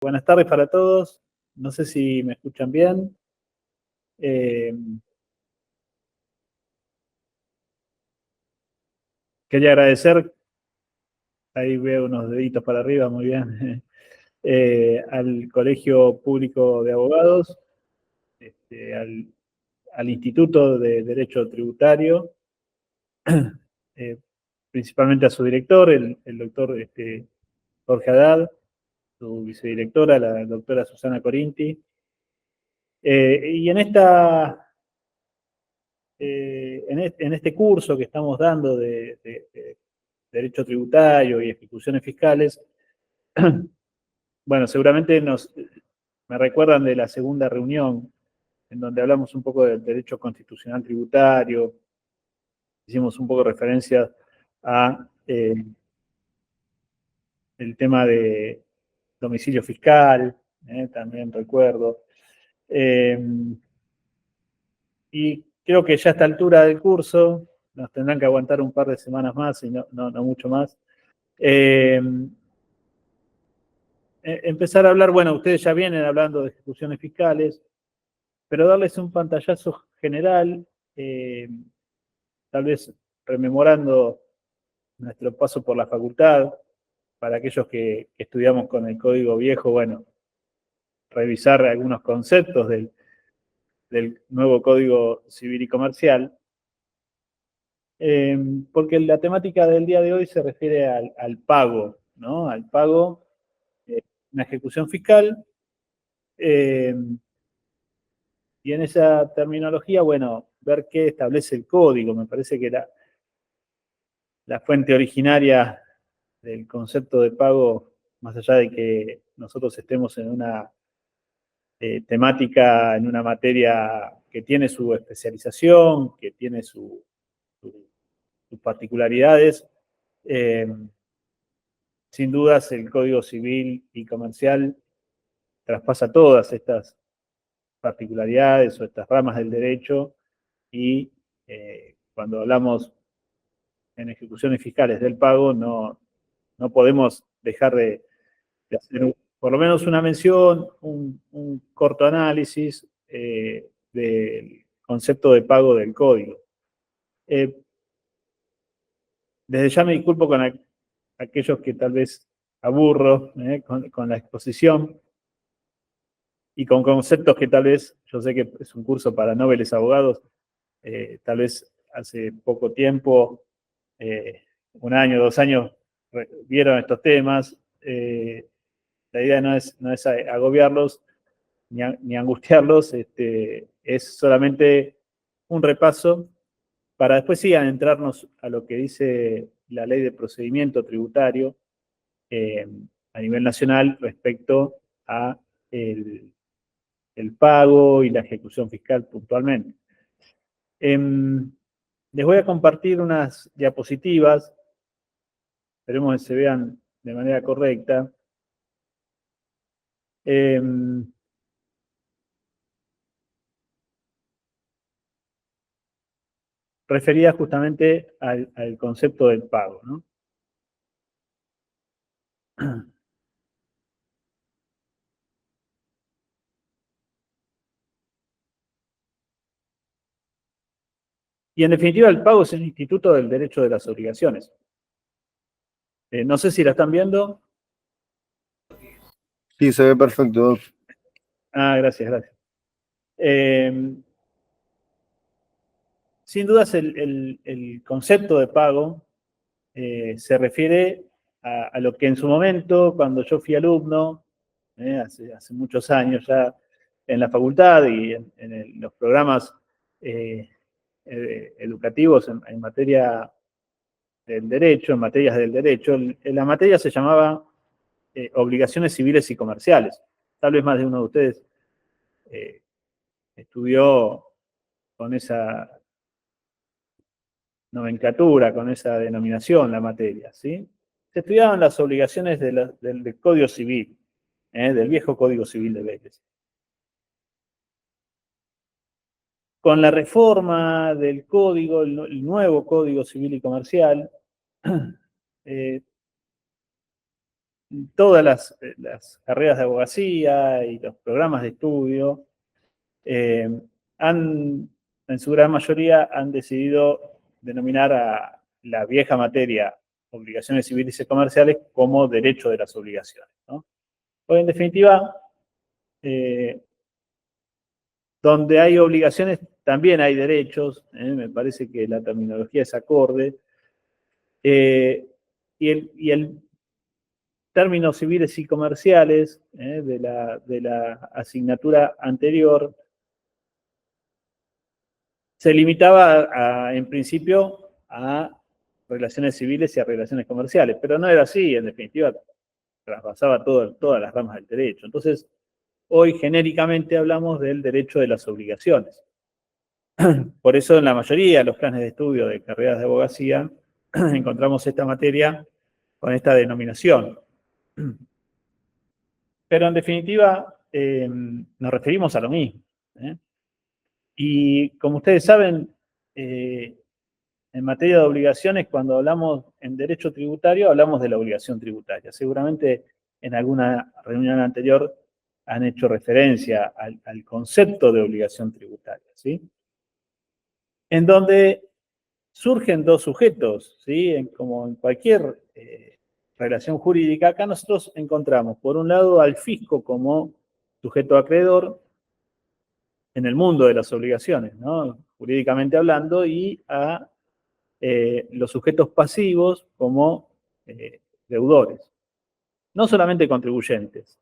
Buenas tardes para todos. No sé si me escuchan bien. Eh, Quería agradecer, ahí veo unos deditos para arriba, muy bien, al Colegio Público de Abogados, al Instituto de Derecho Tributario, eh, principalmente a su director, el doctor Jorge Haddad, su vicedirectora, la doctora Susana Corinti. Y en este curso que estamos dando de derecho tributario y ejecuciones fiscales, bueno, seguramente me recuerdan de la segunda reunión en donde hablamos un poco del derecho constitucional tributario, hicimos un poco de referencia a el tema de domicilio fiscal, también recuerdo. Eh, y creo que ya a esta altura del curso nos tendrán que aguantar un par de semanas más y no mucho más. Eh, Empezar a hablar, bueno, ustedes ya vienen hablando de ejecuciones fiscales, pero darles un pantallazo general, tal vez rememorando nuestro paso por la facultad, para aquellos que estudiamos con el código viejo, bueno, revisar algunos conceptos del nuevo código civil y comercial, porque la temática del día de hoy se refiere al pago, ¿no? Al pago, una ejecución fiscal, eh, y en esa terminología, bueno, ver qué establece el código. Me parece que la fuente originaria del concepto de pago, más allá de que nosotros estemos en una temática, en una materia que tiene su especialización, que tiene sus particularidades, eh, sin dudas el Código Civil y Comercial traspasa todas estas particularidades o estas ramas del derecho y cuando hablamos en ejecuciones fiscales del pago, no podemos dejar de hacer por lo menos una mención, un corto análisis del concepto de pago del código. Desde ya me disculpo con aquellos que tal vez aburro con la exposición y con conceptos que tal vez, yo sé que es un curso para nobles abogados, tal vez hace poco tiempo, un año, 2 años, vieron estos temas. La idea no es agobiarlos ni angustiarlos, es solamente un repaso para después sí adentrarnos a lo que dice la ley de procedimiento tributario eh, a nivel nacional respecto a el pago y la ejecución fiscal puntualmente. Les voy a compartir unas diapositivas, esperemos que se vean de manera correcta. Referida justamente al concepto del pago, ¿no? Y en definitiva, el pago es el instituto del derecho de las obligaciones. No sé si la están viendo. Sí, se ve perfecto. Ah, gracias. Sin dudas, el concepto de pago se refiere a lo que en su momento, cuando yo fui alumno, hace muchos años ya en la facultad y en los programas educativos en materia del derecho, en materias del derecho, la materia se llamaba obligaciones civiles y comerciales. Tal vez más de uno de ustedes estudió con esa nomenclatura, con esa denominación la materia, ¿sí? Se estudiaban las obligaciones del Código Civil, del viejo Código Civil de Vélez. Con la reforma del código, el nuevo Código Civil y Comercial, todas las carreras de abogacía y los programas de estudio en su gran mayoría, han decidido denominar a la vieja materia obligaciones civiles y comerciales como derecho de las obligaciones, ¿no? Porque en definitiva, donde hay obligaciones también hay derechos, me parece que la terminología es acorde, y el términos civiles y comerciales de la asignatura anterior se limitaba en principio a relaciones civiles y a relaciones comerciales, pero no era así, en definitiva traspasaba todas las ramas del derecho. Entonces, hoy genéricamente hablamos del derecho de las obligaciones. Por eso en la mayoría de los planes de estudio de carreras de abogacía encontramos esta materia con esta denominación. Pero en definitiva nos referimos a lo mismo. Y como ustedes saben, en materia de obligaciones, cuando hablamos en derecho tributario, hablamos de la obligación tributaria. Seguramente en alguna reunión anterior han hecho referencia al concepto de obligación tributaria, ¿sí? En donde surgen dos sujetos, ¿sí? Como en cualquier relación jurídica, acá nosotros encontramos, por un lado, al fisco como sujeto acreedor en el mundo de las obligaciones, ¿no? Jurídicamente hablando, y a los sujetos pasivos como deudores. No solamente contribuyentes.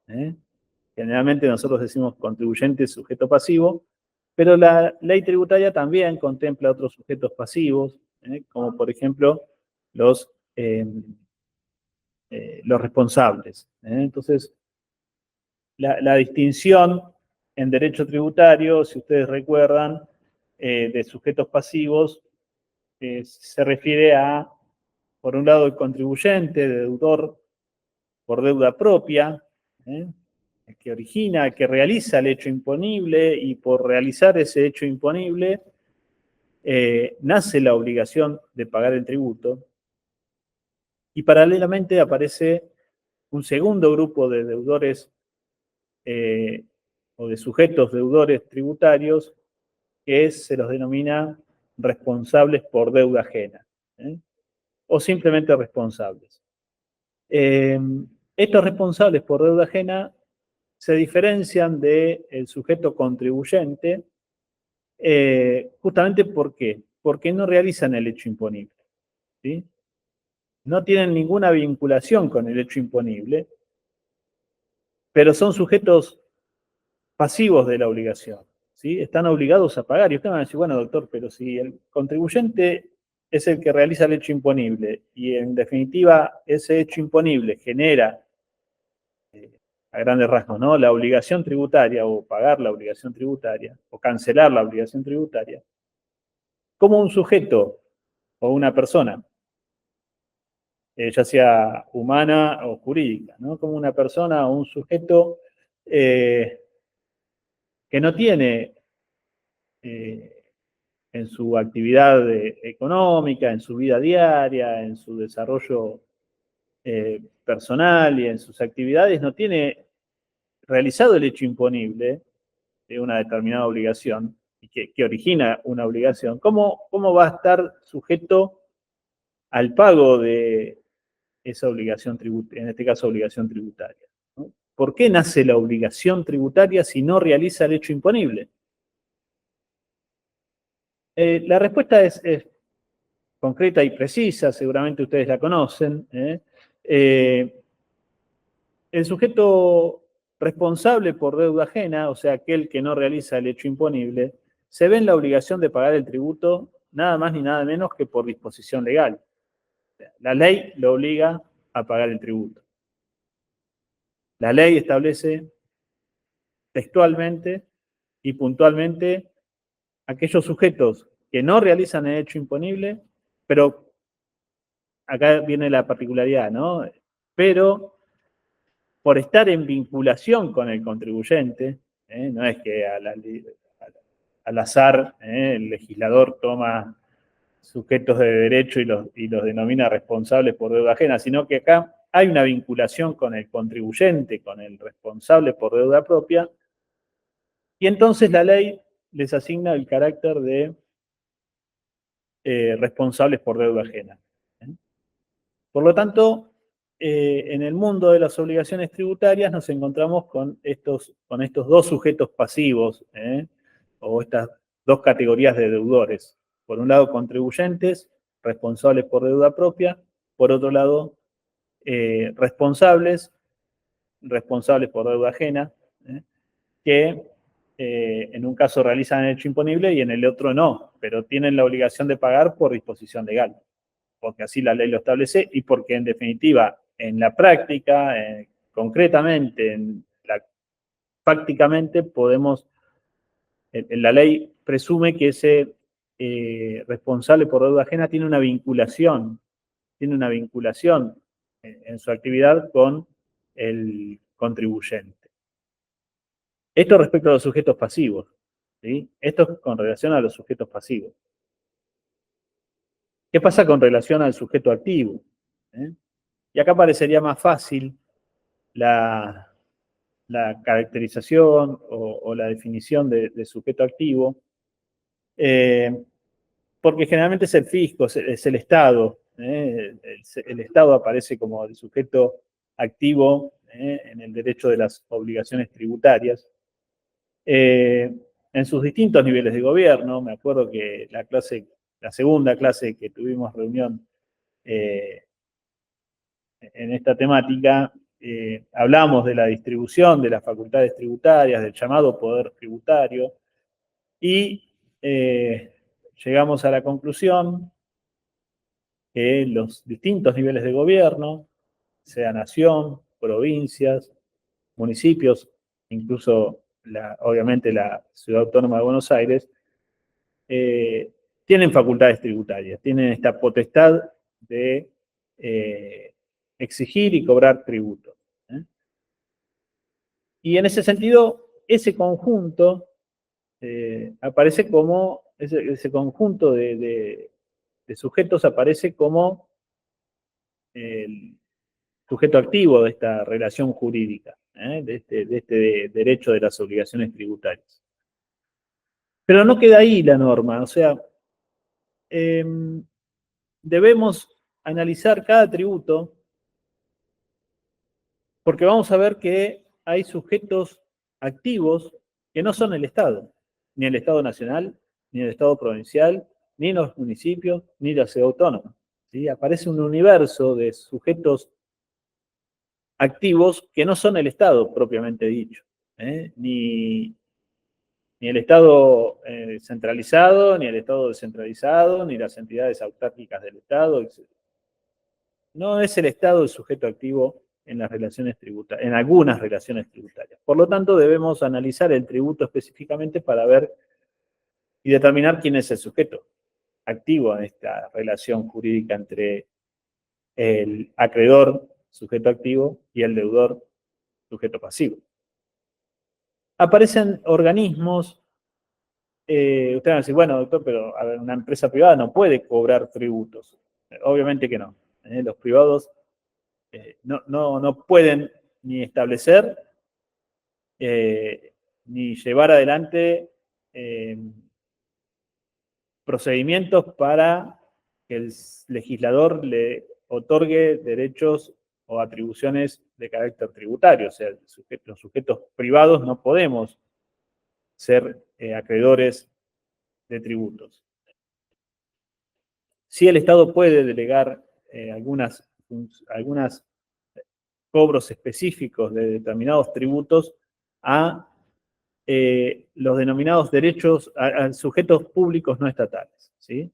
Generalmente nosotros decimos contribuyente, sujeto pasivo, pero la ley tributaria también contempla otros sujetos pasivos, como por ejemplo los responsables. Entonces, la distinción en derecho tributario, si ustedes recuerdan, de sujetos pasivos, se refiere a, por un lado, el contribuyente, deudor por deuda propia, el que origina, el que realiza el hecho imponible, y por realizar ese hecho imponible nace la obligación de pagar el tributo, y paralelamente aparece un segundo grupo de deudores o de sujetos deudores tributarios que se los denomina responsables por deuda ajena, o simplemente responsables. Estos responsables por deuda ajena se diferencian del sujeto contribuyente justamente ¿por qué? Porque no realizan el hecho imponible, ¿sí? No tienen ninguna vinculación con el hecho imponible, pero son sujetos pasivos de la obligación, ¿sí? Están obligados a pagar. Y ustedes van a decir, bueno, doctor, pero si el contribuyente es el que realiza el hecho imponible y en definitiva ese hecho imponible genera, a grandes rasgos, ¿no?, la obligación tributaria o pagar la obligación tributaria o cancelar la obligación tributaria, ¿cómo un sujeto o una persona, ya sea humana o jurídica, ¿no?, como una persona o un sujeto que no tiene en su actividad económica, en su vida diaria, en su desarrollo personal y en sus actividades, no tiene realizado el hecho imponible de una determinada obligación y que origina una obligación, ¿cómo va a estar sujeto al pago de esa obligación tributaria, en este caso obligación tributaria, ¿no? ¿Por qué nace la obligación tributaria si no realiza el hecho imponible? La respuesta es concreta y precisa, seguramente ustedes la conocen. El sujeto responsable por deuda ajena, o sea, aquel que no realiza el hecho imponible, se ve en la obligación de pagar el tributo nada más ni nada menos que por disposición legal. La ley lo obliga a pagar el tributo. La ley establece textualmente y puntualmente aquellos sujetos que no realizan el hecho imponible, pero acá viene la particularidad, ¿no? Pero por estar en vinculación con el contribuyente, no es que al azar el legislador toma sujetos de derecho y los denomina responsables por deuda ajena, sino que acá hay una vinculación con el contribuyente, con el responsable por deuda propia, y entonces la ley les asigna el carácter de responsables por deuda ajena. Por lo tanto, en el mundo de las obligaciones tributarias nos encontramos con estos dos sujetos pasivos, o estas dos categorías de deudores. Por un lado, contribuyentes, responsables por deuda propia. Por otro lado, responsables por deuda ajena, que en un caso realizan el hecho imponible y en el otro no, pero tienen la obligación de pagar por disposición legal, porque así la ley lo establece y porque en definitiva, en la práctica, concretamente, fácticamente podemos, la ley presume que ese responsable por deuda ajena tiene una vinculación en su actividad con el contribuyente. Esto respecto a los sujetos pasivos, ¿sí? Esto es con relación a los sujetos pasivos. ¿Qué pasa con relación al sujeto activo? Y acá parecería más fácil la caracterización o la definición de sujeto activo, porque generalmente es el fisco, es el Estado. El Estado aparece como el sujeto activo en el derecho de las obligaciones tributarias. En sus distintos niveles de gobierno, me acuerdo que la segunda clase que tuvimos reunión en esta temática, hablamos de la distribución de las facultades tributarias, del llamado poder tributario, y llegamos a la conclusión que los distintos niveles de gobierno, sea nación, provincias, municipios, incluso obviamente la Ciudad Autónoma de Buenos Aires, tienen facultades tributarias, tienen esta potestad de exigir y cobrar tributos. Y en ese sentido, ese conjunto aparece como, ese conjunto de sujetos aparece como el sujeto activo de esta relación jurídica, de este derecho de las obligaciones tributarias. Pero no queda ahí la norma, o sea, debemos analizar cada tributo porque vamos a ver que hay sujetos activos que no son el Estado, ni el Estado nacional, ni el Estado provincial, ni los municipios, ni la ciudad autónoma. ¿Sí? Aparece un universo de sujetos activos que no son el Estado propiamente dicho, ni el Estado centralizado, ni el Estado descentralizado, ni las entidades autárquicas del Estado, etc. No es el Estado el sujeto activo en las relaciones tributarias, en algunas relaciones tributarias. Por lo tanto, debemos analizar el tributo específicamente para ver y determinar quién es el sujeto activo en esta relación jurídica entre el acreedor, sujeto activo, y el deudor, sujeto pasivo. Aparecen organismos, ustedes van a decir, bueno, doctor, pero a ver, una empresa privada no puede cobrar tributos. Obviamente que no. Los privados no pueden ni establecer ni llevar adelante procedimientos para que el legislador le otorgue derechos o atribuciones de carácter tributario. O sea, los sujetos privados no podemos ser acreedores de tributos. Sí, el Estado puede delegar algunos cobros específicos de determinados tributos a los denominados derechos, a sujetos públicos no estatales. ¿Sí?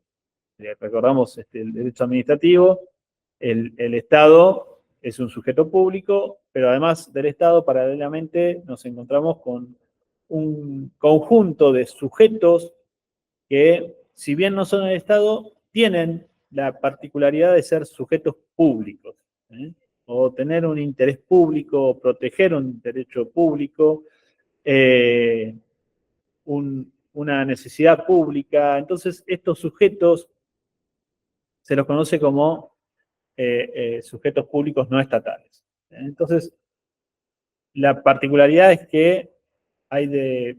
Recordamos el derecho administrativo, el Estado es un sujeto público, pero además del Estado, paralelamente, nos encontramos con un conjunto de sujetos que, si bien no son el Estado, tienen la particularidad de ser sujetos públicos, o tener un interés público, o proteger un derecho público, una necesidad pública. Entonces, estos sujetos se los conoce como sujetos públicos no estatales. Entonces, la particularidad es que hay de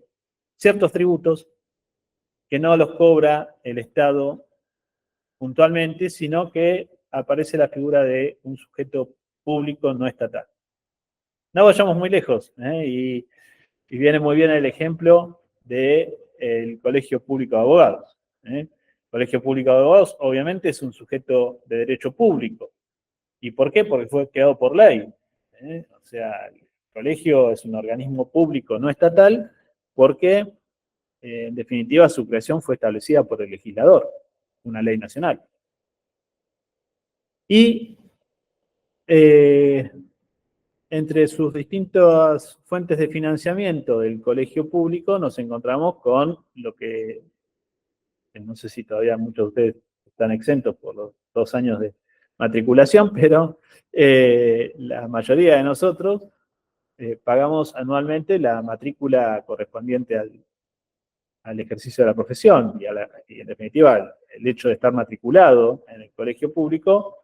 ciertos tributos que no los cobra el Estado puntualmente, sino que aparece la figura de un sujeto público no estatal. No vayamos muy lejos, y viene muy bien el ejemplo del Colegio Público de Abogados. El Colegio Público de Abogados, obviamente, es un sujeto de derecho público. ¿Y por qué? Porque fue creado por ley. O sea, el colegio es un organismo público no estatal porque, en definitiva, su creación fue establecida por el legislador, una ley nacional. Y entre sus distintas fuentes de financiamiento del colegio público nos encontramos con lo que, no sé si todavía muchos de ustedes están exentos por los 2 años de matriculación, pero la mayoría de nosotros pagamos anualmente la matrícula correspondiente al ejercicio de la profesión y en definitiva el hecho de estar matriculado en el colegio público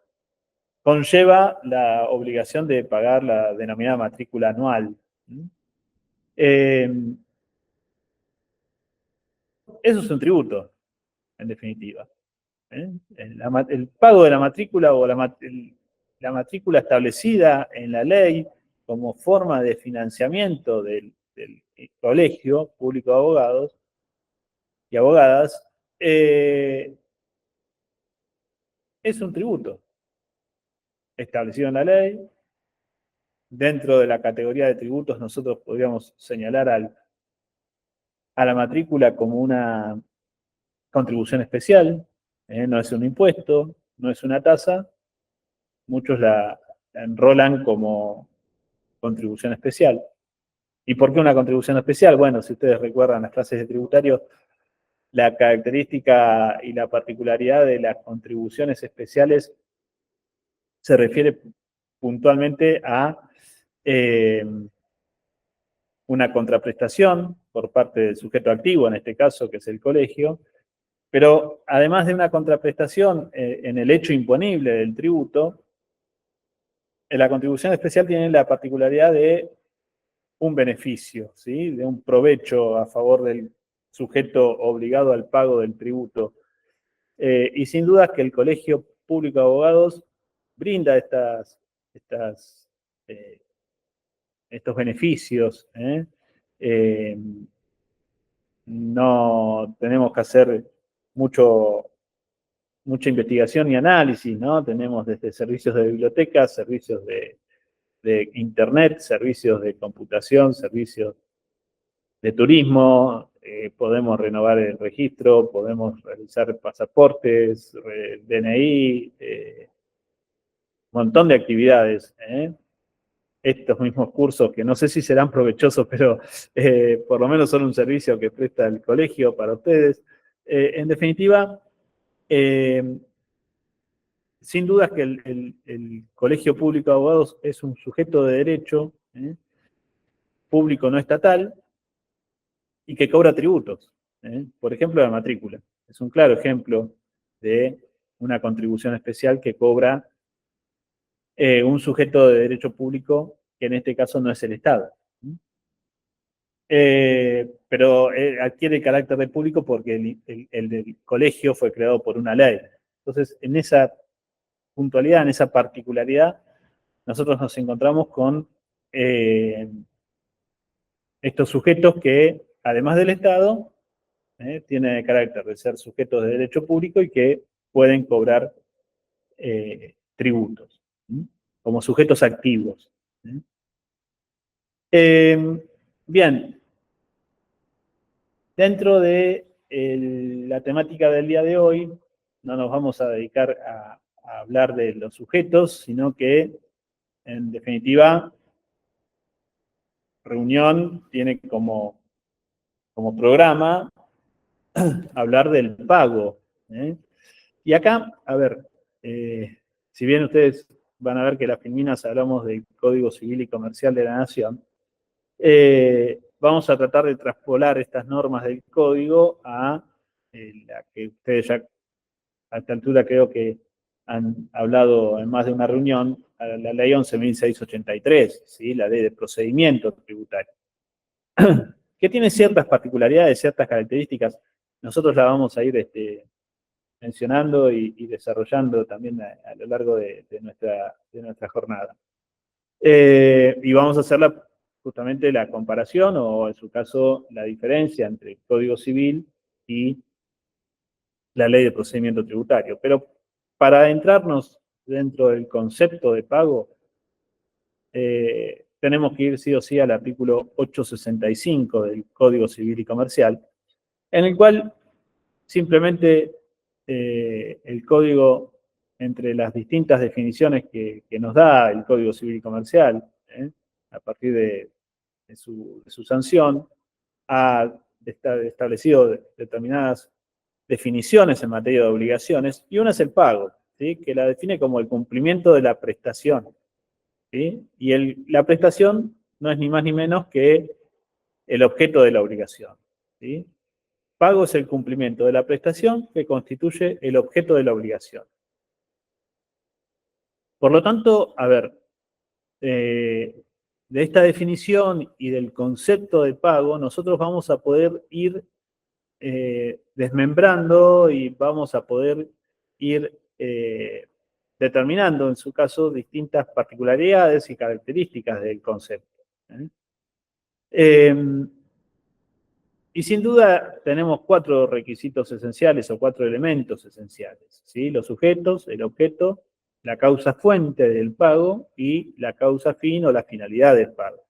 conlleva la obligación de pagar la denominada matrícula anual. Eso es un tributo, en definitiva. El pago de la matrícula o la matrícula establecida en la ley como forma de financiamiento del colegio público de abogados y abogadas es un tributo establecido en la ley. Dentro de la categoría de tributos nosotros podríamos señalar a la matrícula como una contribución especial, no es un impuesto, no es una tasa, muchos la enrolan como contribución especial. ¿Y por qué una contribución especial? Bueno, si ustedes recuerdan las clases de tributario, la característica y la particularidad de las contribuciones especiales se refiere puntualmente a una contraprestación por parte del sujeto activo, en este caso, que es el colegio, pero además de una contraprestación en el hecho imponible del tributo, la contribución especial tiene la particularidad de un beneficio, ¿sí? De un provecho a favor del sujeto obligado al pago del tributo. Y sin duda que el Colegio Público de Abogados brinda estos beneficios. No tenemos que hacer mucha investigación y análisis, ¿no? Tenemos desde servicios de bibliotecas, servicios de internet, servicios de computación, servicios de turismo, podemos renovar el registro, podemos realizar pasaportes, DNI, un montón de actividades. Estos mismos cursos que no sé si serán provechosos, pero por lo menos son un servicio que presta el colegio para ustedes. En definitiva, sin duda que el Colegio Público de Abogados es un sujeto de derecho público no estatal y que cobra tributos. Por ejemplo, la matrícula. Es un claro ejemplo de una contribución especial que cobra un sujeto de derecho público, que en este caso no es el Estado. Pero adquiere el carácter de público porque el del colegio fue creado por una ley. Entonces, en esa puntualidad, en esa particularidad, nosotros nos encontramos con estos sujetos que, además del Estado, tienen el carácter de ser sujetos de derecho público y que pueden cobrar tributos, como sujetos activos. Bien, dentro de la temática del día de hoy, no nos vamos a dedicar a hablar de los sujetos, sino que, en definitiva, reunión tiene como programa hablar del pago. Y acá, a ver, si bien ustedes van a ver que las filminas hablamos del Código Civil y Comercial de la Nación, vamos a tratar de traspolar estas normas del código a la que ustedes ya a esta altura creo que han hablado en más de una reunión, a la ley 11.683, ¿sí? La ley de procedimiento tributario, que tiene ciertas particularidades, ciertas características. Nosotros la vamos a ir mencionando y desarrollando también a lo largo de nuestra jornada. Y vamos a hacer justamente la comparación, o en su caso, la diferencia entre el Código Civil y la Ley de Procedimiento Tributario. Pero para adentrarnos dentro del concepto de pago, tenemos que ir sí o sí al artículo 865 del Código Civil y Comercial, en el cual simplemente el código, entre las distintas definiciones que nos da el Código Civil y Comercial, a partir de su sanción, ha establecido determinadas definiciones en materia de obligaciones, y una es el pago, ¿sí? Que la define como el cumplimiento de la prestación. ¿Sí? Y la prestación no es ni más ni menos que el objeto de la obligación. ¿Sí? Pago es el cumplimiento de la prestación que constituye el objeto de la obligación. Por lo tanto, a ver, de esta definición y del concepto de pago, nosotros vamos a poder ir desmembrando y vamos a poder ir determinando, en su caso, distintas particularidades y características del concepto. Y sin duda tenemos 4 requisitos esenciales o 4 elementos esenciales, ¿sí? Los sujetos, el objeto, la causa fuente del pago y la causa fin o la finalidad del pago.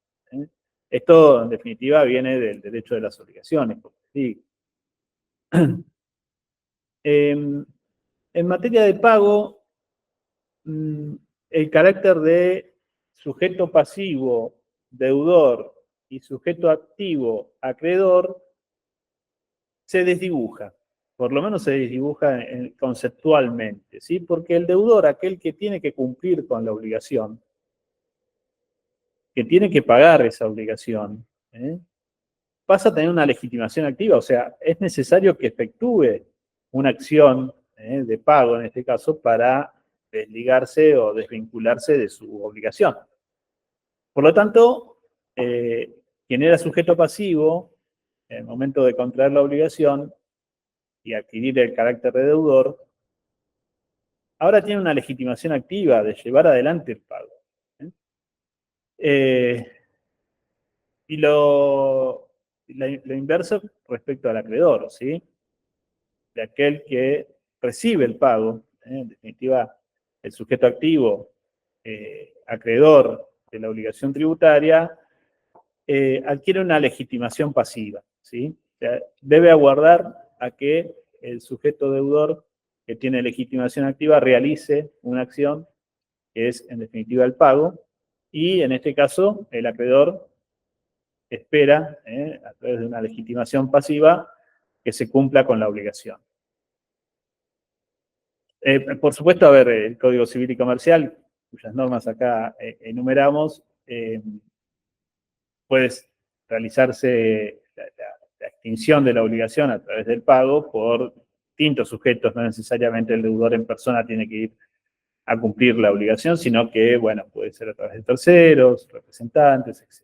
Esto, en definitiva, viene del derecho de las obligaciones, ¿sí? En materia de pago, el carácter de sujeto pasivo, deudor, y sujeto activo, acreedor, se desdibuja. Por lo menos se desdibuja conceptualmente, ¿sí? Porque el deudor, aquel que tiene que cumplir con la obligación, que tiene que pagar esa obligación, pasa a tener una legitimación activa, o sea, es necesario que efectúe una acción de pago, en este caso, para desligarse o desvincularse de su obligación. Por lo tanto, quien era sujeto pasivo, en el momento de contraer la obligación y adquirir el carácter de deudor, ahora tiene una legitimación activa de llevar adelante el pago. Y lo inverso respecto al acreedor, ¿sí? De aquel que recibe el pago, en definitiva, el sujeto activo, acreedor de la obligación tributaria, adquiere una legitimación pasiva, ¿sí? O sea, debe aguardar a que el sujeto deudor que tiene legitimación activa realice una acción que es, en definitiva, el pago, y en este caso, el acreedor espera, a través de una legitimación pasiva, que se cumpla con la obligación. Por supuesto, a ver, el Código Civil y Comercial, cuyas normas acá enumeramos, puede realizarse la extinción de la obligación a través del pago por distintos sujetos, no necesariamente el deudor en persona tiene que ir a cumplir la obligación, sino que, bueno, puede ser a través de terceros, representantes, etc.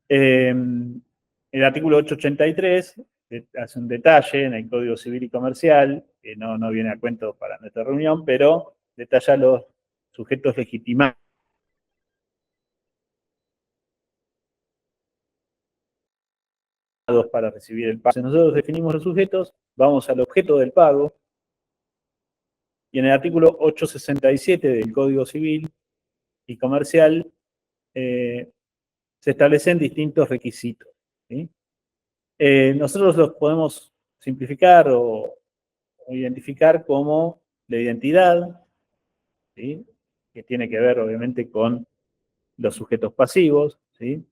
El artículo 883 hace un detalle en el Código Civil y Comercial, que no viene a cuento para nuestra reunión, pero detalla los sujetos legitimados para recibir el pago. Si nosotros definimos los sujetos, vamos al objeto del pago, y en el artículo 867 del Código Civil y Comercial se establecen distintos requisitos, ¿sí? Nosotros los podemos simplificar o identificar como la identidad, ¿sí? Que tiene que ver obviamente con los sujetos pasivos, ¿sí?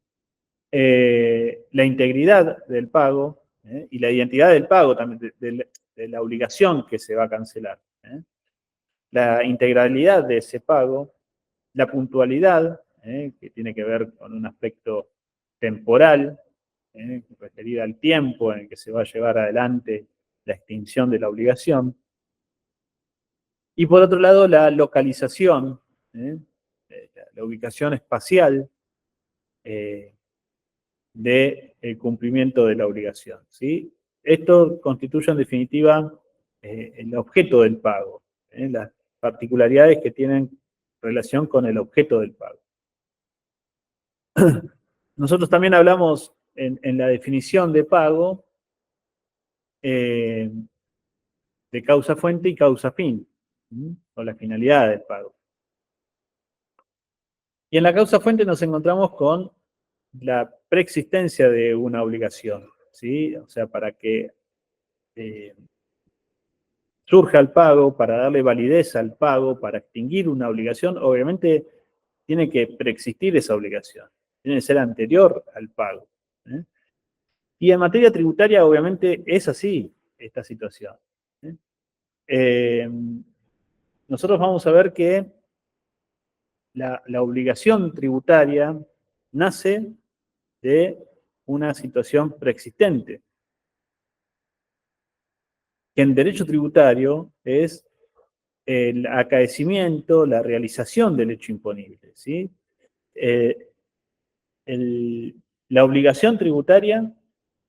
La integridad del pago, y la identidad del pago también, de la obligación que se va a cancelar, la integralidad de ese pago, la puntualidad, que tiene que ver con un aspecto temporal, referida al tiempo en el que se va a llevar adelante la extinción de la obligación, Y por otro lado, la localización, la ubicación espacial del cumplimiento de la obligación, ¿sí? Esto constituye en definitiva el objeto del pago, las particularidades que tienen relación con el objeto del pago. Nosotros también hablamos en la definición de pago de causa fuente y causa fin, o la finalidad del pago. Y en la causa fuente nos encontramos con la preexistencia de una obligación, ¿sí? O sea, para que surja el pago, para darle validez al pago, para extinguir una obligación, obviamente tiene que preexistir esa obligación, tiene que ser anterior al pago. Y en materia tributaria, obviamente, es así esta situación. Nosotros vamos a ver que la obligación tributaria nace de una situación preexistente, que en derecho tributario es el acaecimiento, la realización del hecho imponible, ¿sí? La obligación tributaria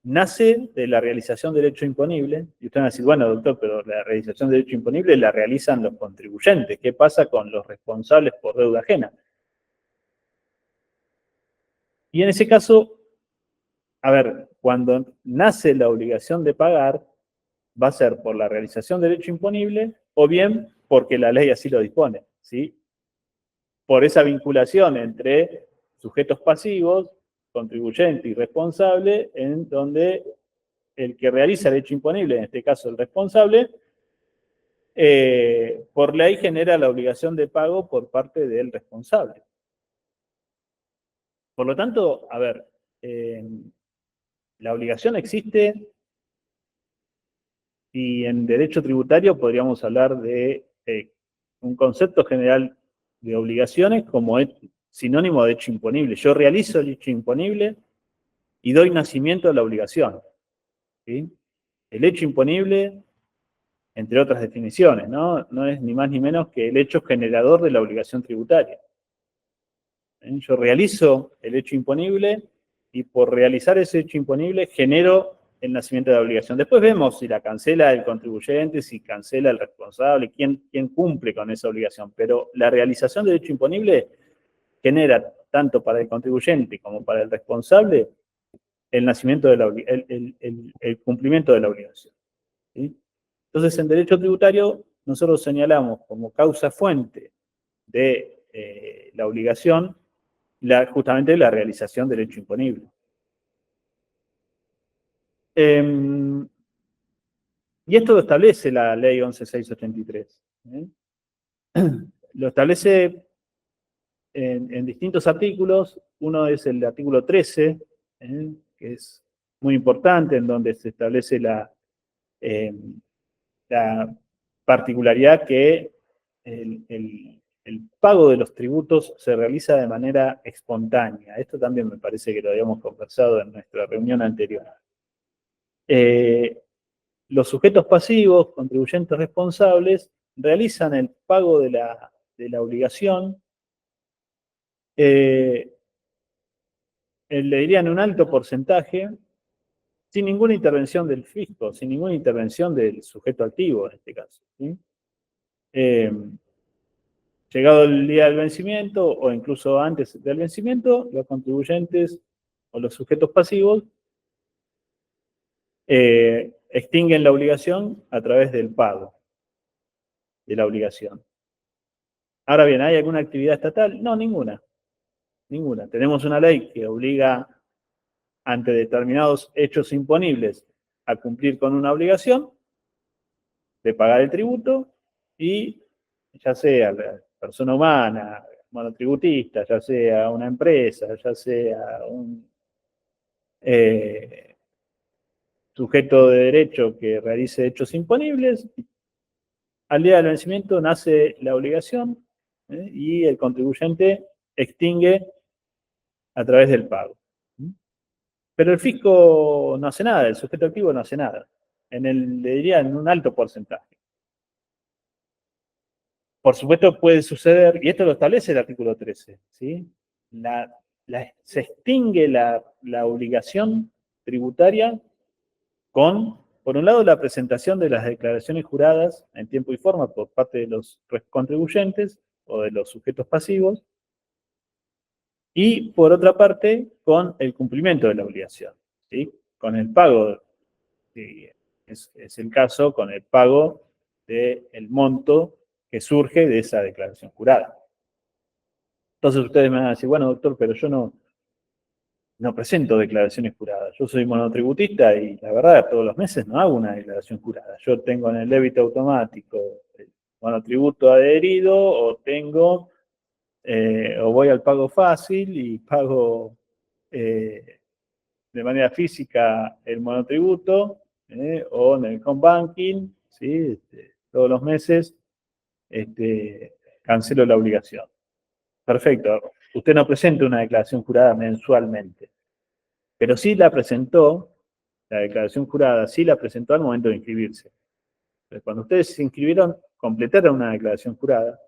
nace de la realización del hecho imponible, y usted va a decir, bueno, doctor, pero la realización del hecho imponible la realizan los contribuyentes. ¿Qué pasa con los responsables por deuda ajena? Y en ese caso, a ver, cuando nace la obligación de pagar, va a ser por la realización del hecho imponible o bien porque la ley así lo dispone, ¿sí? Por esa vinculación entre sujetos pasivos, contribuyente y responsable, en donde el que realiza el hecho imponible, en este caso el responsable, por ley genera la obligación de pago por parte del responsable. Por lo tanto, a ver, la obligación existe y en derecho tributario podríamos hablar de un concepto general de obligaciones como sinónimo de hecho imponible. Yo realizo el hecho imponible y doy nacimiento a la obligación, ¿sí? El hecho imponible, entre otras definiciones, ¿no? No es ni más ni menos que el hecho generador de la obligación tributaria. Yo realizo el hecho imponible y por realizar ese hecho imponible genero el nacimiento de la obligación. Después vemos si la cancela el contribuyente, si cancela el responsable, quién cumple con esa obligación. Pero la realización del hecho imponible genera, tanto para el contribuyente como para el responsable, el nacimiento de el cumplimiento de la obligación, ¿sí? Entonces, en derecho tributario, nosotros señalamos como causa fuente de la obligación justamente la realización del hecho imponible. Y esto lo establece la ley 11.683. Lo establece en distintos artículos. Uno es el artículo 13, que es muy importante, en donde se establece la particularidad que el pago de los tributos se realiza de manera espontánea. Esto también me parece que lo habíamos conversado en nuestra reunión anterior. Los sujetos pasivos, contribuyentes responsables, realizan el pago de la obligación, le dirían un alto porcentaje, sin ninguna intervención del fisco, sin ninguna intervención del sujeto activo en este caso, ¿sí? Llegado el día del vencimiento o incluso antes del vencimiento, los contribuyentes o los sujetos pasivos extinguen la obligación a través del pago de la obligación. Ahora bien, ¿hay alguna actividad estatal? No, ninguna. Ninguna. Tenemos una ley que obliga ante determinados hechos imponibles a cumplir con una obligación de pagar el tributo y ya sea la persona humana, monotributista, ya sea una empresa, ya sea un sujeto de derecho que realice hechos imponibles, al día del vencimiento nace la obligación y el contribuyente extingue a través del pago. Pero el fisco no hace nada, el sujeto activo no hace nada. Le diría en un alto porcentaje. Por supuesto puede suceder, y esto lo establece el artículo 13, ¿sí? Se extingue la obligación tributaria con, por un lado, la presentación de las declaraciones juradas en tiempo y forma por parte de los contribuyentes o de los sujetos pasivos, y por otra parte, con el cumplimiento de la obligación, ¿sí? Con el pago, ¿sí? Es el caso con el pago del monto que surge de esa declaración jurada. Entonces ustedes me van a decir, bueno, doctor, pero yo no presento declaraciones juradas. Yo soy monotributista y la verdad todos los meses no hago una declaración jurada. Yo tengo en el débito automático el monotributo adherido o tengo, o voy al pago fácil y pago de manera física el monotributo o en el home banking, ¿sí? Todos los meses cancelo la obligación. Perfecto. Usted no presenta una declaración jurada mensualmente, pero sí la presentó, la declaración jurada, sí la presentó al momento de inscribirse. Entonces, cuando ustedes se inscribieron, completaron una declaración jurada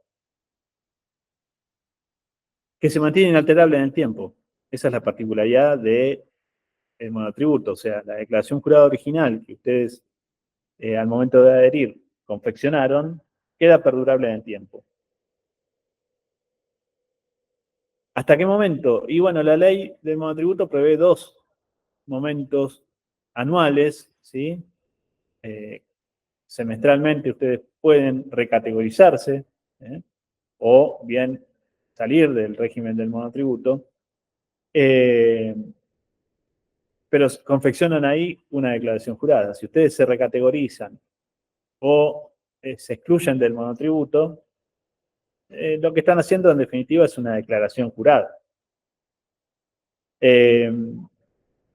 que se mantiene inalterable en el tiempo. Esa es la particularidad del monotributo, o sea, la declaración jurada original que ustedes al momento de adherir confeccionaron, queda perdurable en el tiempo. ¿Hasta qué momento? Y bueno, la ley del monotributo prevé 2 momentos anuales, ¿sí? Semestralmente ustedes pueden recategorizarse, o bien salir del régimen del monotributo, pero confeccionan ahí una declaración jurada. Si ustedes se recategorizan o se excluyen del monotributo, lo que están haciendo en definitiva es una declaración jurada.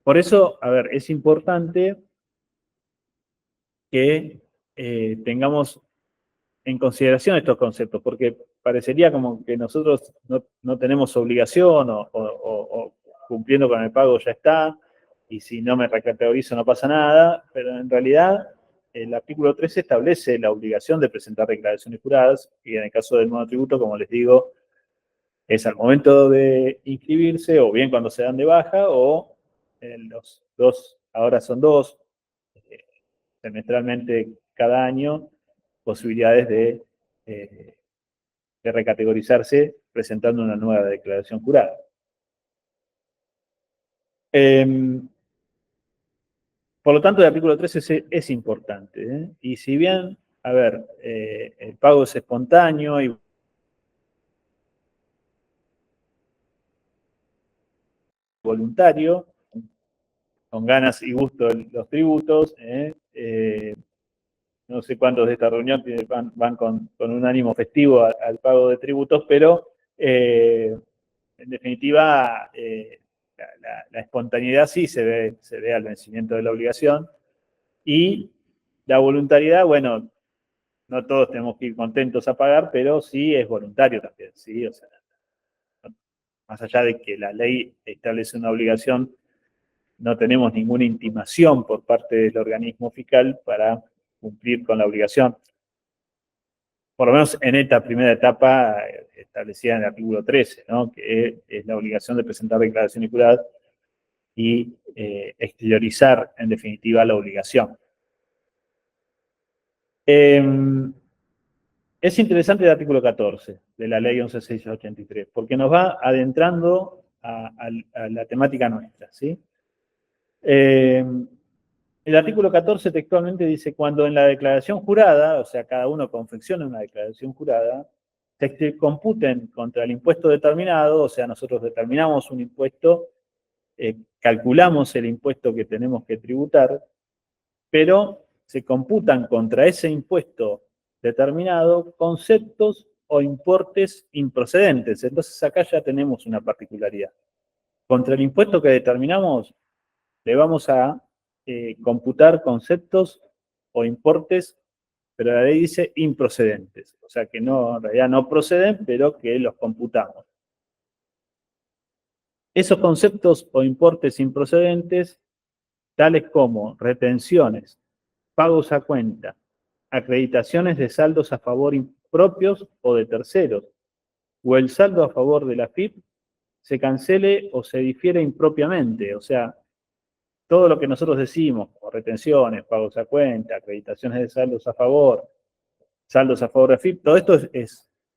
Por eso, a ver, es importante que tengamos en consideración estos conceptos, porque parecería como que nosotros no tenemos obligación o cumpliendo con el pago ya está, y si no me recategorizo no pasa nada, pero en realidad el artículo 13 establece la obligación de presentar declaraciones juradas, y en el caso del monotributo, como les digo, es al momento de inscribirse, o bien cuando se dan de baja, o en los dos, ahora son 2, semestralmente cada año, posibilidades de recategorizarse presentando una nueva declaración jurada. Por lo tanto, el artículo 13 es importante. Y si bien, a ver, el pago es espontáneo y voluntario, con ganas y gusto los tributos, no sé cuántos de esta reunión van con un ánimo festivo al pago de tributos, pero en definitiva la espontaneidad sí se ve al vencimiento de la obligación, y la voluntariedad, bueno, no todos tenemos que ir contentos a pagar, pero sí es voluntario también, ¿sí? O sea, más allá de que la ley establece una obligación, no tenemos ninguna intimación por parte del organismo fiscal para cumplir con la obligación, por lo menos en esta primera etapa establecida en el artículo 13, ¿no? Que es la obligación de presentar declaraciones juradas y exteriorizar, en definitiva, la obligación. Es interesante el artículo 14 de la ley 11.683, porque nos va adentrando a la temática nuestra, ¿sí? El artículo 14 textualmente dice, cuando en la declaración jurada, o sea, cada uno confecciona una declaración jurada, se computen contra el impuesto determinado, o sea, nosotros determinamos un impuesto, calculamos el impuesto que tenemos que tributar, pero se computan contra ese impuesto determinado conceptos o importes improcedentes. Entonces acá ya tenemos una particularidad. Contra el impuesto que determinamos le vamos a computar conceptos o importes, pero la ley dice improcedentes, o sea que no, en realidad no proceden, pero que los computamos. Esos conceptos o importes improcedentes, tales como retenciones, pagos a cuenta, acreditaciones de saldos a favor propios o de terceros, o el saldo a favor de la FIP se cancele o se difiere impropiamente. O sea, todo lo que nosotros decimos, como retenciones, pagos a cuenta, acreditaciones de saldos a favor de FIP, todo esto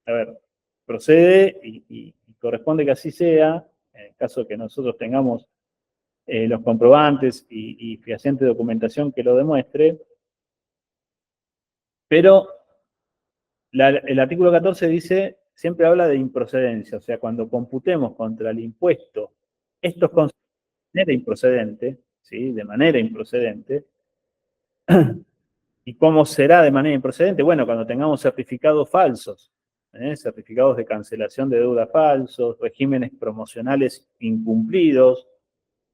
a ver, procede y corresponde que así sea, en el caso de que nosotros tengamos los comprobantes y fehaciente documentación que lo demuestre, pero el artículo 14 dice, siempre habla de improcedencia, o sea, cuando computemos contra el impuesto estos conceptos de manera improcedente, ¿sí? De manera improcedente. ¿Y cómo será de manera improcedente? Bueno, cuando tengamos certificados falsos, certificados de cancelación de deuda falsos, regímenes promocionales incumplidos,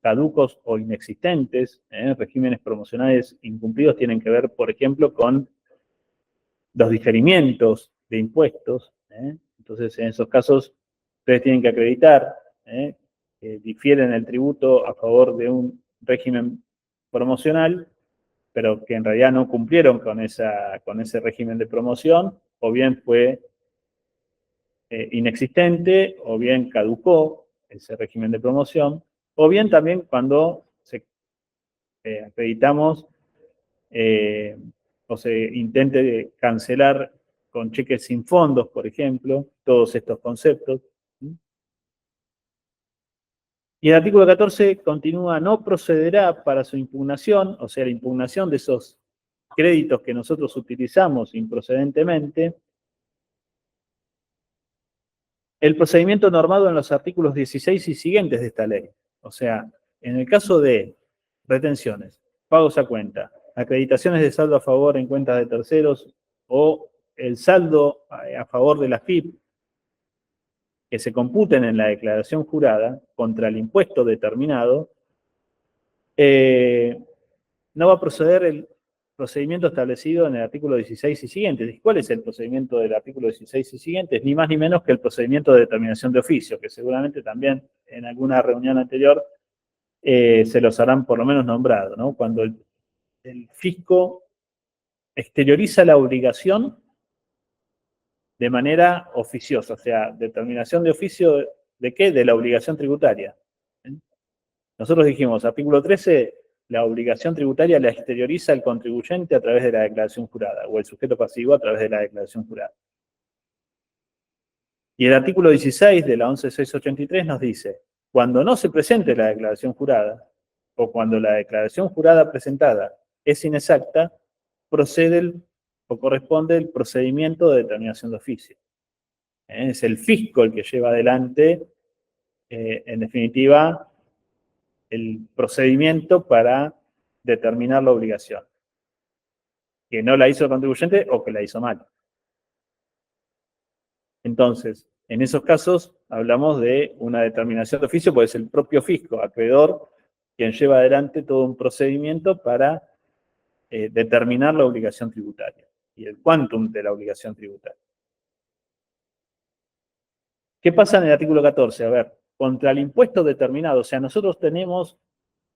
caducos o inexistentes. Regímenes promocionales incumplidos tienen que ver, por ejemplo, con los diferimientos de impuestos. Entonces, en esos casos, ustedes tienen que acreditar que difieren el tributo a favor de un régimen promocional, pero que en realidad no cumplieron con ese régimen de promoción, o bien fue inexistente, o bien caducó ese régimen de promoción, o bien también cuando acreditamos o se intente cancelar con cheques sin fondos, por ejemplo, todos estos conceptos. Y el artículo 14 continúa, no procederá para su impugnación, o sea, la impugnación de esos créditos que nosotros utilizamos improcedentemente, el procedimiento normado en los artículos 16 y siguientes de esta ley. O sea, en el caso de retenciones, pagos a cuenta, acreditaciones de saldo a favor en cuentas de terceros o el saldo a favor de la FIP que se computen en la declaración jurada contra el impuesto determinado, no va a proceder el procedimiento establecido en el artículo 16 y siguientes. ¿Cuál es el procedimiento del artículo 16 y siguientes? Ni más ni menos que el procedimiento de determinación de oficio, que seguramente también en alguna reunión anterior se los habrán por lo menos nombrado, ¿no? Cuando el fisco exterioriza la obligación de manera oficiosa, o sea, determinación de oficio, ¿de qué? De la obligación tributaria. Nosotros dijimos, artículo 13, la obligación tributaria la exterioriza el contribuyente a través de la declaración jurada, o el sujeto pasivo a través de la declaración jurada. Y el artículo 16 de la 11683 nos dice, cuando no se presente la declaración jurada, o cuando la declaración jurada presentada es inexacta, procede o corresponde el procedimiento de determinación de oficio. Es el fisco el que lleva adelante, en definitiva, el procedimiento para determinar la obligación. Que no la hizo el contribuyente o que la hizo mal. Entonces, en esos casos hablamos de una determinación de oficio, pues es el propio fisco, acreedor, quien lleva adelante todo un procedimiento para determinar la obligación tributaria y el quantum de la obligación tributaria. ¿Qué pasa en el artículo 14? A ver, contra el impuesto determinado, o sea, nosotros tenemos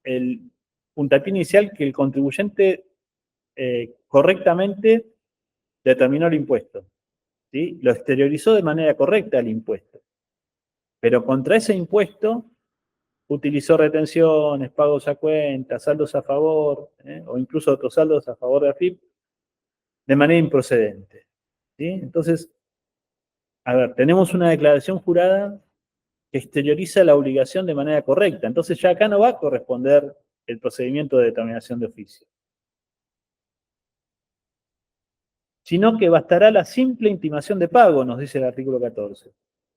el puntapié inicial que el contribuyente correctamente determinó el impuesto, ¿sí? Lo exteriorizó de manera correcta el impuesto, pero contra ese impuesto utilizó retenciones, pagos a cuenta, saldos a favor, o incluso otros saldos a favor de AFIP, de manera improcedente, ¿sí? Entonces, a ver, tenemos una declaración jurada que exterioriza la obligación de manera correcta, entonces ya acá no va a corresponder el procedimiento de determinación de oficio, sino que bastará la simple intimación de pago, nos dice el artículo 14.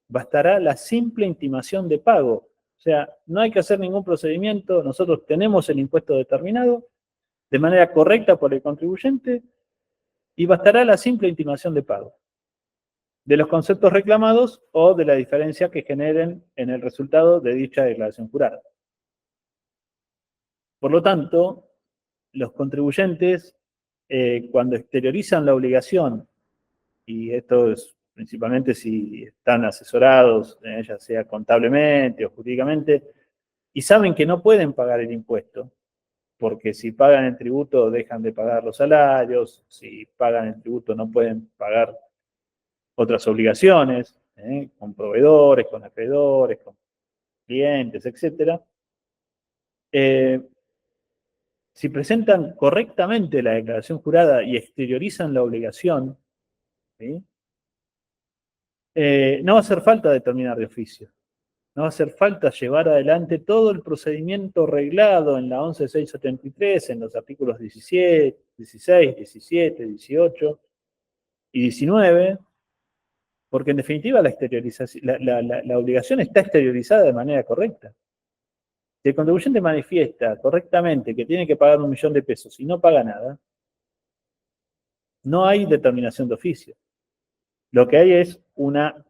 Bastará la simple intimación de pago. O sea, no hay que hacer ningún procedimiento, nosotros tenemos el impuesto determinado de manera correcta por el contribuyente y bastará la simple intimación de pago de los conceptos reclamados o de la diferencia que generen en el resultado de dicha declaración jurada. Por lo tanto, los contribuyentes, cuando exteriorizan la obligación, y esto es principalmente si están asesorados, ya sea contablemente o jurídicamente, y saben que no pueden pagar el impuesto, porque si pagan el tributo dejan de pagar los salarios, si pagan el tributo no pueden pagar otras obligaciones, con proveedores, con acreedores, con clientes, etc. Si presentan correctamente la declaración jurada y exteriorizan la obligación, ¿sí? No va a hacer falta determinar de oficio. No va a hacer falta llevar adelante todo el procedimiento reglado en la 11.683, en los artículos 17, 16, 17, 18 y 19, porque en definitiva la obligación está exteriorizada de manera correcta. Si el contribuyente manifiesta correctamente que tiene que pagar 1.000.000 de pesos y no paga nada, no hay determinación de oficio. Lo que hay es una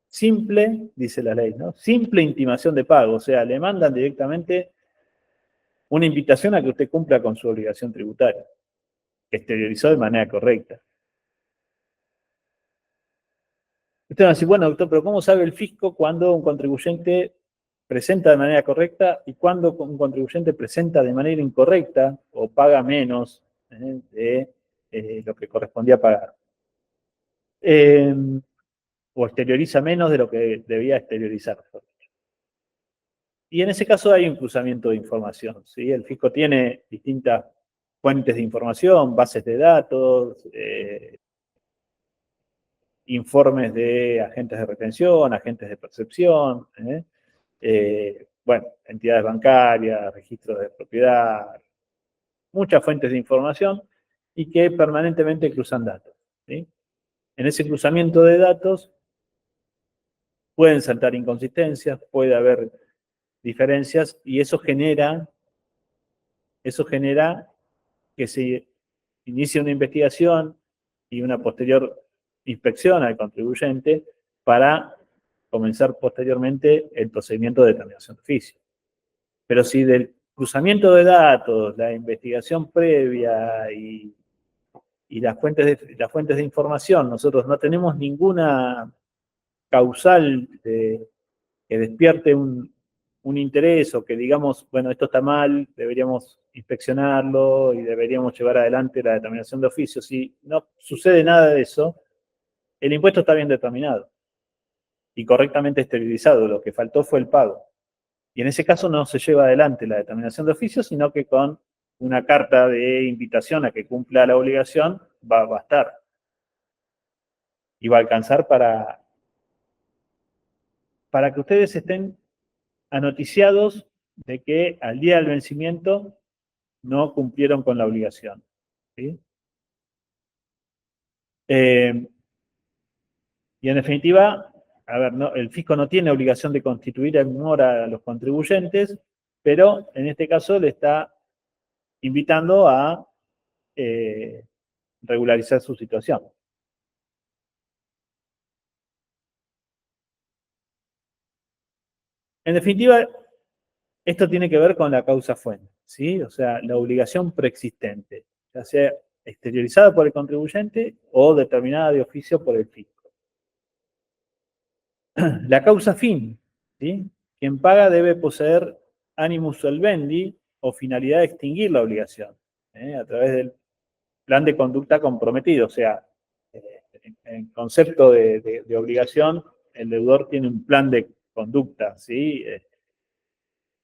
simple, dice la ley, ¿no? Simple intimación de pago, o sea, le mandan directamente una invitación a que usted cumpla con su obligación tributaria, que exteriorizó de manera correcta. Usted va a decir, bueno, doctor, pero ¿cómo sabe el fisco cuando un contribuyente presenta de manera correcta y cuando un contribuyente presenta de manera incorrecta o paga menos de lo que correspondía pagar? O exterioriza menos de lo que debía exteriorizar. Y en ese caso hay un cruzamiento de información, ¿sí? El fisco tiene distintas fuentes de información, bases de datos, informes de agentes de retención, agentes de percepción, bueno, entidades bancarias, registros de propiedad, muchas fuentes de información y que permanentemente cruzan datos, ¿sí? En ese cruzamiento de datos pueden saltar inconsistencias, puede haber diferencias y eso genera que se inicie una investigación y una posterior inspección al contribuyente para comenzar posteriormente el procedimiento de determinación de oficio. Pero si del cruzamiento de datos, la investigación previa y las fuentes de información, nosotros no tenemos ninguna causal que despierte un interés o que digamos, bueno, esto está mal, deberíamos inspeccionarlo y deberíamos llevar adelante la determinación de oficio. Si no sucede nada de eso, el impuesto está bien determinado y correctamente esterilizado. Lo que faltó fue el pago. Y en ese caso no se lleva adelante la determinación de oficio, sino que con una carta de invitación a que cumpla la obligación va a bastar. Y va a alcanzar para que ustedes estén anoticiados de que al día del vencimiento no cumplieron con la obligación, ¿sí? Y en definitiva, a ver, no, el fisco no tiene obligación de constituir en mora a los contribuyentes, pero en este caso le está invitando a regularizar su situación. En definitiva, esto tiene que ver con la causa fuente, ¿sí? O sea, la obligación preexistente, ya sea exteriorizada por el contribuyente o determinada de oficio por el fisco. La causa fin, ¿sí? Quien paga debe poseer animus solvendi o finalidad de extinguir la obligación, a través del plan de conducta comprometido. O sea, en concepto de obligación, el deudor tiene un plan de conducta, ¿sí?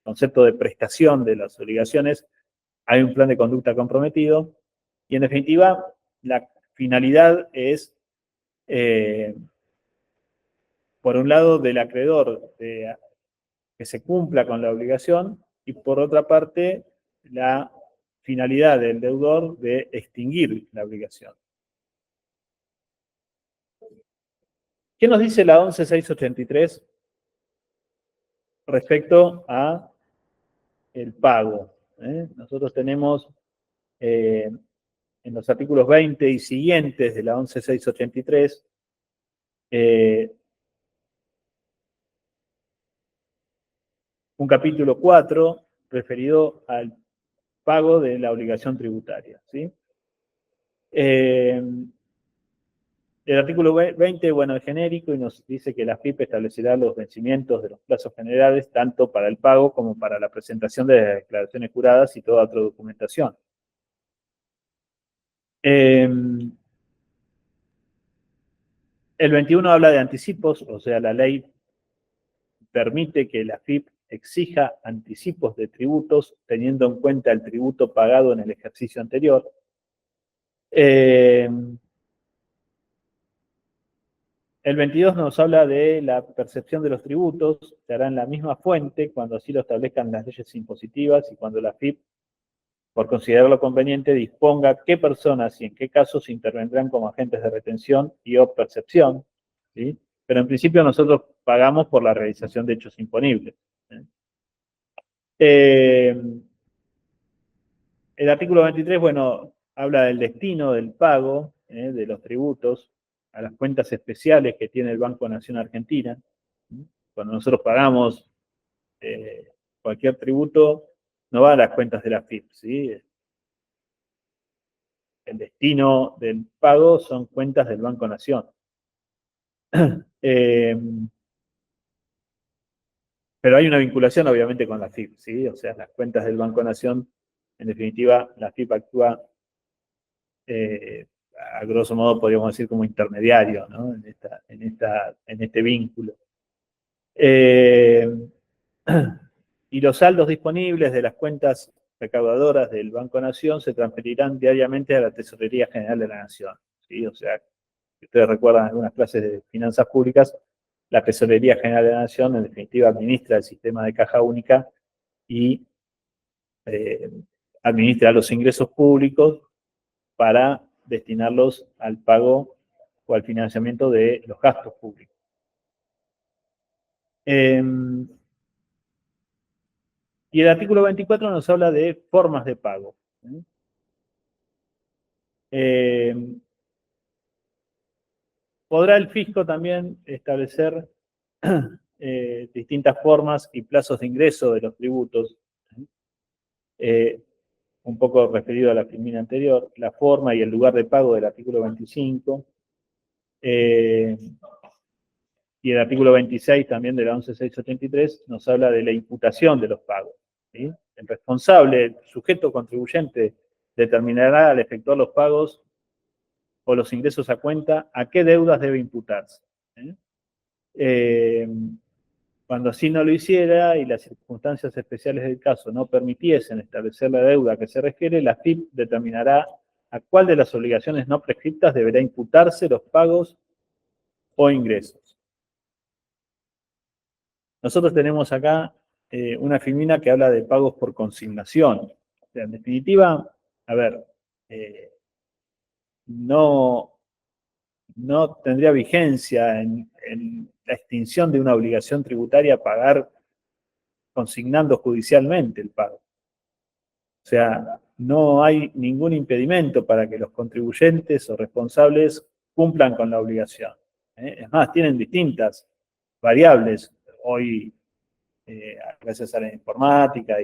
Concepto de prestación de las obligaciones, hay un plan de conducta comprometido, y en definitiva, la finalidad es, por un lado, del acreedor que se cumpla con la obligación, y por otra parte, la finalidad del deudor de extinguir la obligación. ¿Qué nos dice la 11.683 respecto a el pago? Nosotros tenemos en los artículos 20 y siguientes de la 11.683 un capítulo 4 referido al pago de la obligación tributaria, ¿sí? El artículo 20, bueno, es genérico y nos dice que la FIP establecerá los vencimientos de los plazos generales tanto para el pago como para la presentación de las declaraciones juradas y toda otra documentación. El 21 habla de anticipos, o sea, la ley permite que la AFIP exija anticipos de tributos teniendo en cuenta el tributo pagado en el ejercicio anterior. El 22 nos habla de la percepción de los tributos, se hará en la misma fuente cuando así lo establezcan las leyes impositivas y cuando la AFIP, por considerarlo conveniente, disponga qué personas y en qué casos intervendrán como agentes de retención y o percepción, ¿sí? Pero en principio nosotros pagamos por la realización de hechos imponibles. El artículo 23, bueno, habla del destino del pago de los tributos a las cuentas especiales que tiene el Banco Nación Argentina. Cuando nosotros pagamos cualquier tributo, no va a las cuentas de la FIP, ¿sí? El destino del pago son cuentas del Banco Nación. Pero hay una vinculación, obviamente, con la FIP, ¿sí? O sea, las cuentas del Banco Nación, en definitiva, la FIP actúa, a grosso modo, podríamos decir, como intermediario, ¿no? En este vínculo. Y los saldos disponibles de las cuentas recaudadoras del Banco Nación se transferirán diariamente a la Tesorería General de la Nación, ¿sí? O sea, si ustedes recuerdan algunas clases de finanzas públicas, la Tesorería General de la Nación, en definitiva, administra el sistema de caja única y administra los ingresos públicos para destinarlos al pago o al financiamiento de los gastos públicos. Y el artículo 24 nos habla de formas de pago. Podrá el fisco también establecer distintas formas y plazos de ingreso de los tributos, un poco referido a la primera anterior, la forma y el lugar de pago del artículo 25, y el artículo 26 también de la 11683 nos habla de la imputación de los pagos, ¿sí? El responsable, el sujeto contribuyente, determinará al efectuar los pagos o los ingresos a cuenta a qué deudas debe imputarse. Cuando así no lo hiciera y las circunstancias especiales del caso no permitiesen establecer la deuda que se requiere, la FIP determinará a cuál de las obligaciones no prescriptas deberá imputarse los pagos o ingresos. Nosotros tenemos acá una filmina que habla de pagos por consignación. O sea, en definitiva, a ver, no tendría vigencia en la extinción de una obligación tributaria pagar consignando judicialmente el pago. O sea, no hay ningún impedimento para que los contribuyentes o responsables cumplan con la obligación. Es más, tienen distintas variables. Hoy, gracias a la informática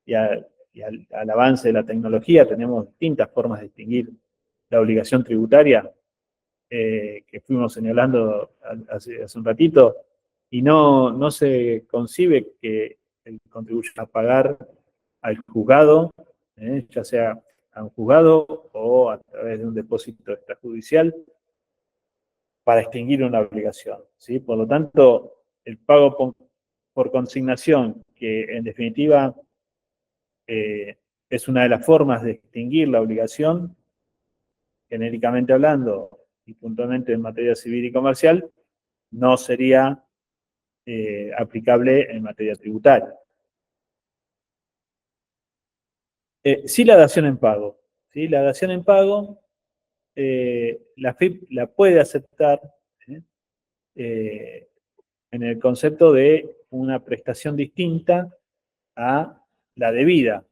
al avance de la tecnología, tenemos distintas formas de distinguir la obligación tributaria que fuimos señalando hace un ratito, y no se concibe que el contribuyente a pagar al juzgado, ya sea a un juzgado o a través de un depósito extrajudicial, para extinguir una obligación, ¿sí? Por lo tanto, el pago por consignación, que en definitiva es una de las formas de extinguir la obligación, genéricamente hablando y puntualmente en materia civil y comercial, no sería aplicable en materia tributaria. Sí, la dación en pago. ¿Sí? La dación en pago, la FIP la puede aceptar en el concepto de una prestación distinta a la debida,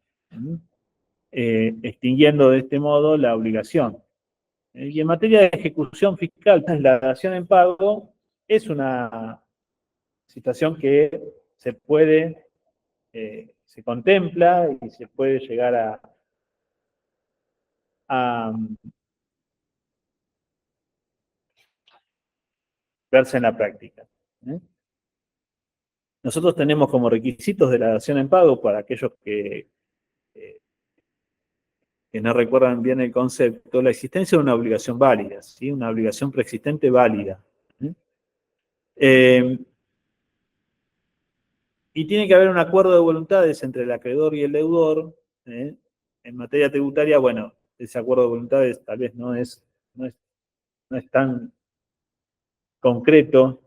extinguiendo de este modo la obligación. Y en materia de ejecución fiscal, la dación en pago es una situación que se puede, se contempla y se puede llegar a verse en la práctica. Nosotros tenemos como requisitos de la dación en pago para aquellos que que no recuerdan bien el concepto, la existencia de una obligación válida, ¿sí? Una obligación preexistente válida. Y tiene que haber un acuerdo de voluntades entre el acreedor y el deudor. En materia tributaria, bueno, ese acuerdo de voluntades tal vez no es tan concreto.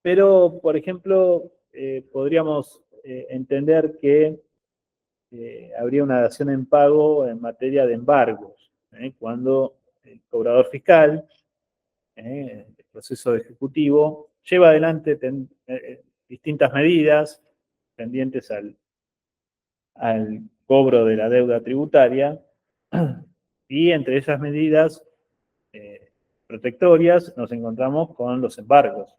Pero, por ejemplo, podríamos entender que habría una dación en pago en materia de embargos, cuando el cobrador fiscal, el proceso ejecutivo, lleva adelante distintas medidas tendientes al cobro de la deuda tributaria, y entre esas medidas protectorias nos encontramos con los embargos.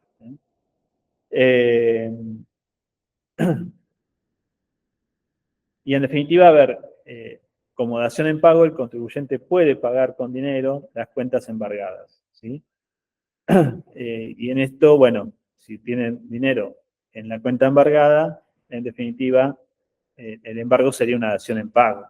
Y en definitiva, a ver, como dación en pago, el contribuyente puede pagar con dinero las cuentas embargadas, ¿sí? Y en esto, bueno, si tienen dinero en la cuenta embargada, en definitiva, el embargo sería una dación en pago.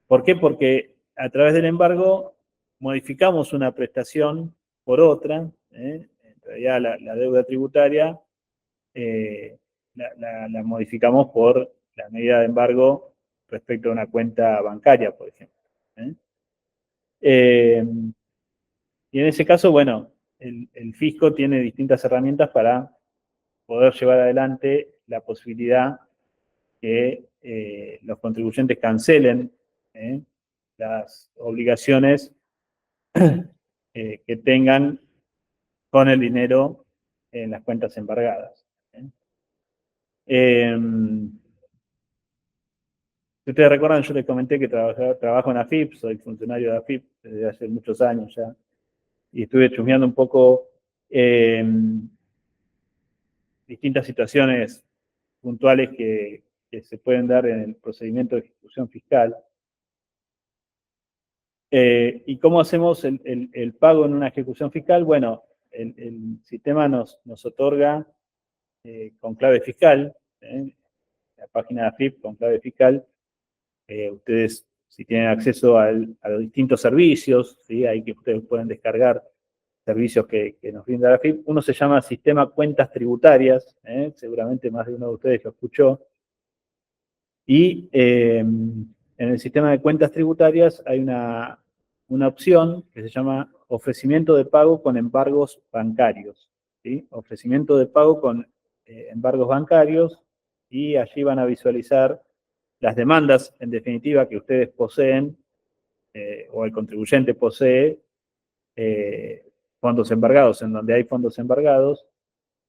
¿Por qué? Porque a través del embargo modificamos una prestación por otra. En realidad, la deuda tributaria la modificamos por la medida de embargo respecto a una cuenta bancaria, por ejemplo. Y en ese caso, bueno, el fisco tiene distintas herramientas para poder llevar adelante la posibilidad que los contribuyentes cancelen las obligaciones que tengan con el dinero en las cuentas embargadas. Si ustedes recuerdan, yo les comenté que trabajo en AFIP, soy funcionario de AFIP desde hace muchos años ya, y estuve chusmeando un poco distintas situaciones puntuales que se pueden dar en el procedimiento de ejecución fiscal. ¿Y cómo hacemos el pago en una ejecución fiscal? Bueno, el sistema nos otorga con clave fiscal, la página de AFIP con clave fiscal. Ustedes, si tienen acceso a los distintos servicios, ¿sí? Ahí que ustedes pueden descargar servicios que nos brinda la AFIP. Uno se llama Sistema Cuentas Tributarias, seguramente más de uno de ustedes lo escuchó. Y en el sistema de cuentas tributarias hay una opción que se llama ofrecimiento de pago con embargos bancarios. ¿Sí? Ofrecimiento de pago con embargos bancarios, y allí van a visualizar las demandas, en definitiva, que ustedes poseen, o el contribuyente posee, fondos embargados, en donde hay fondos embargados,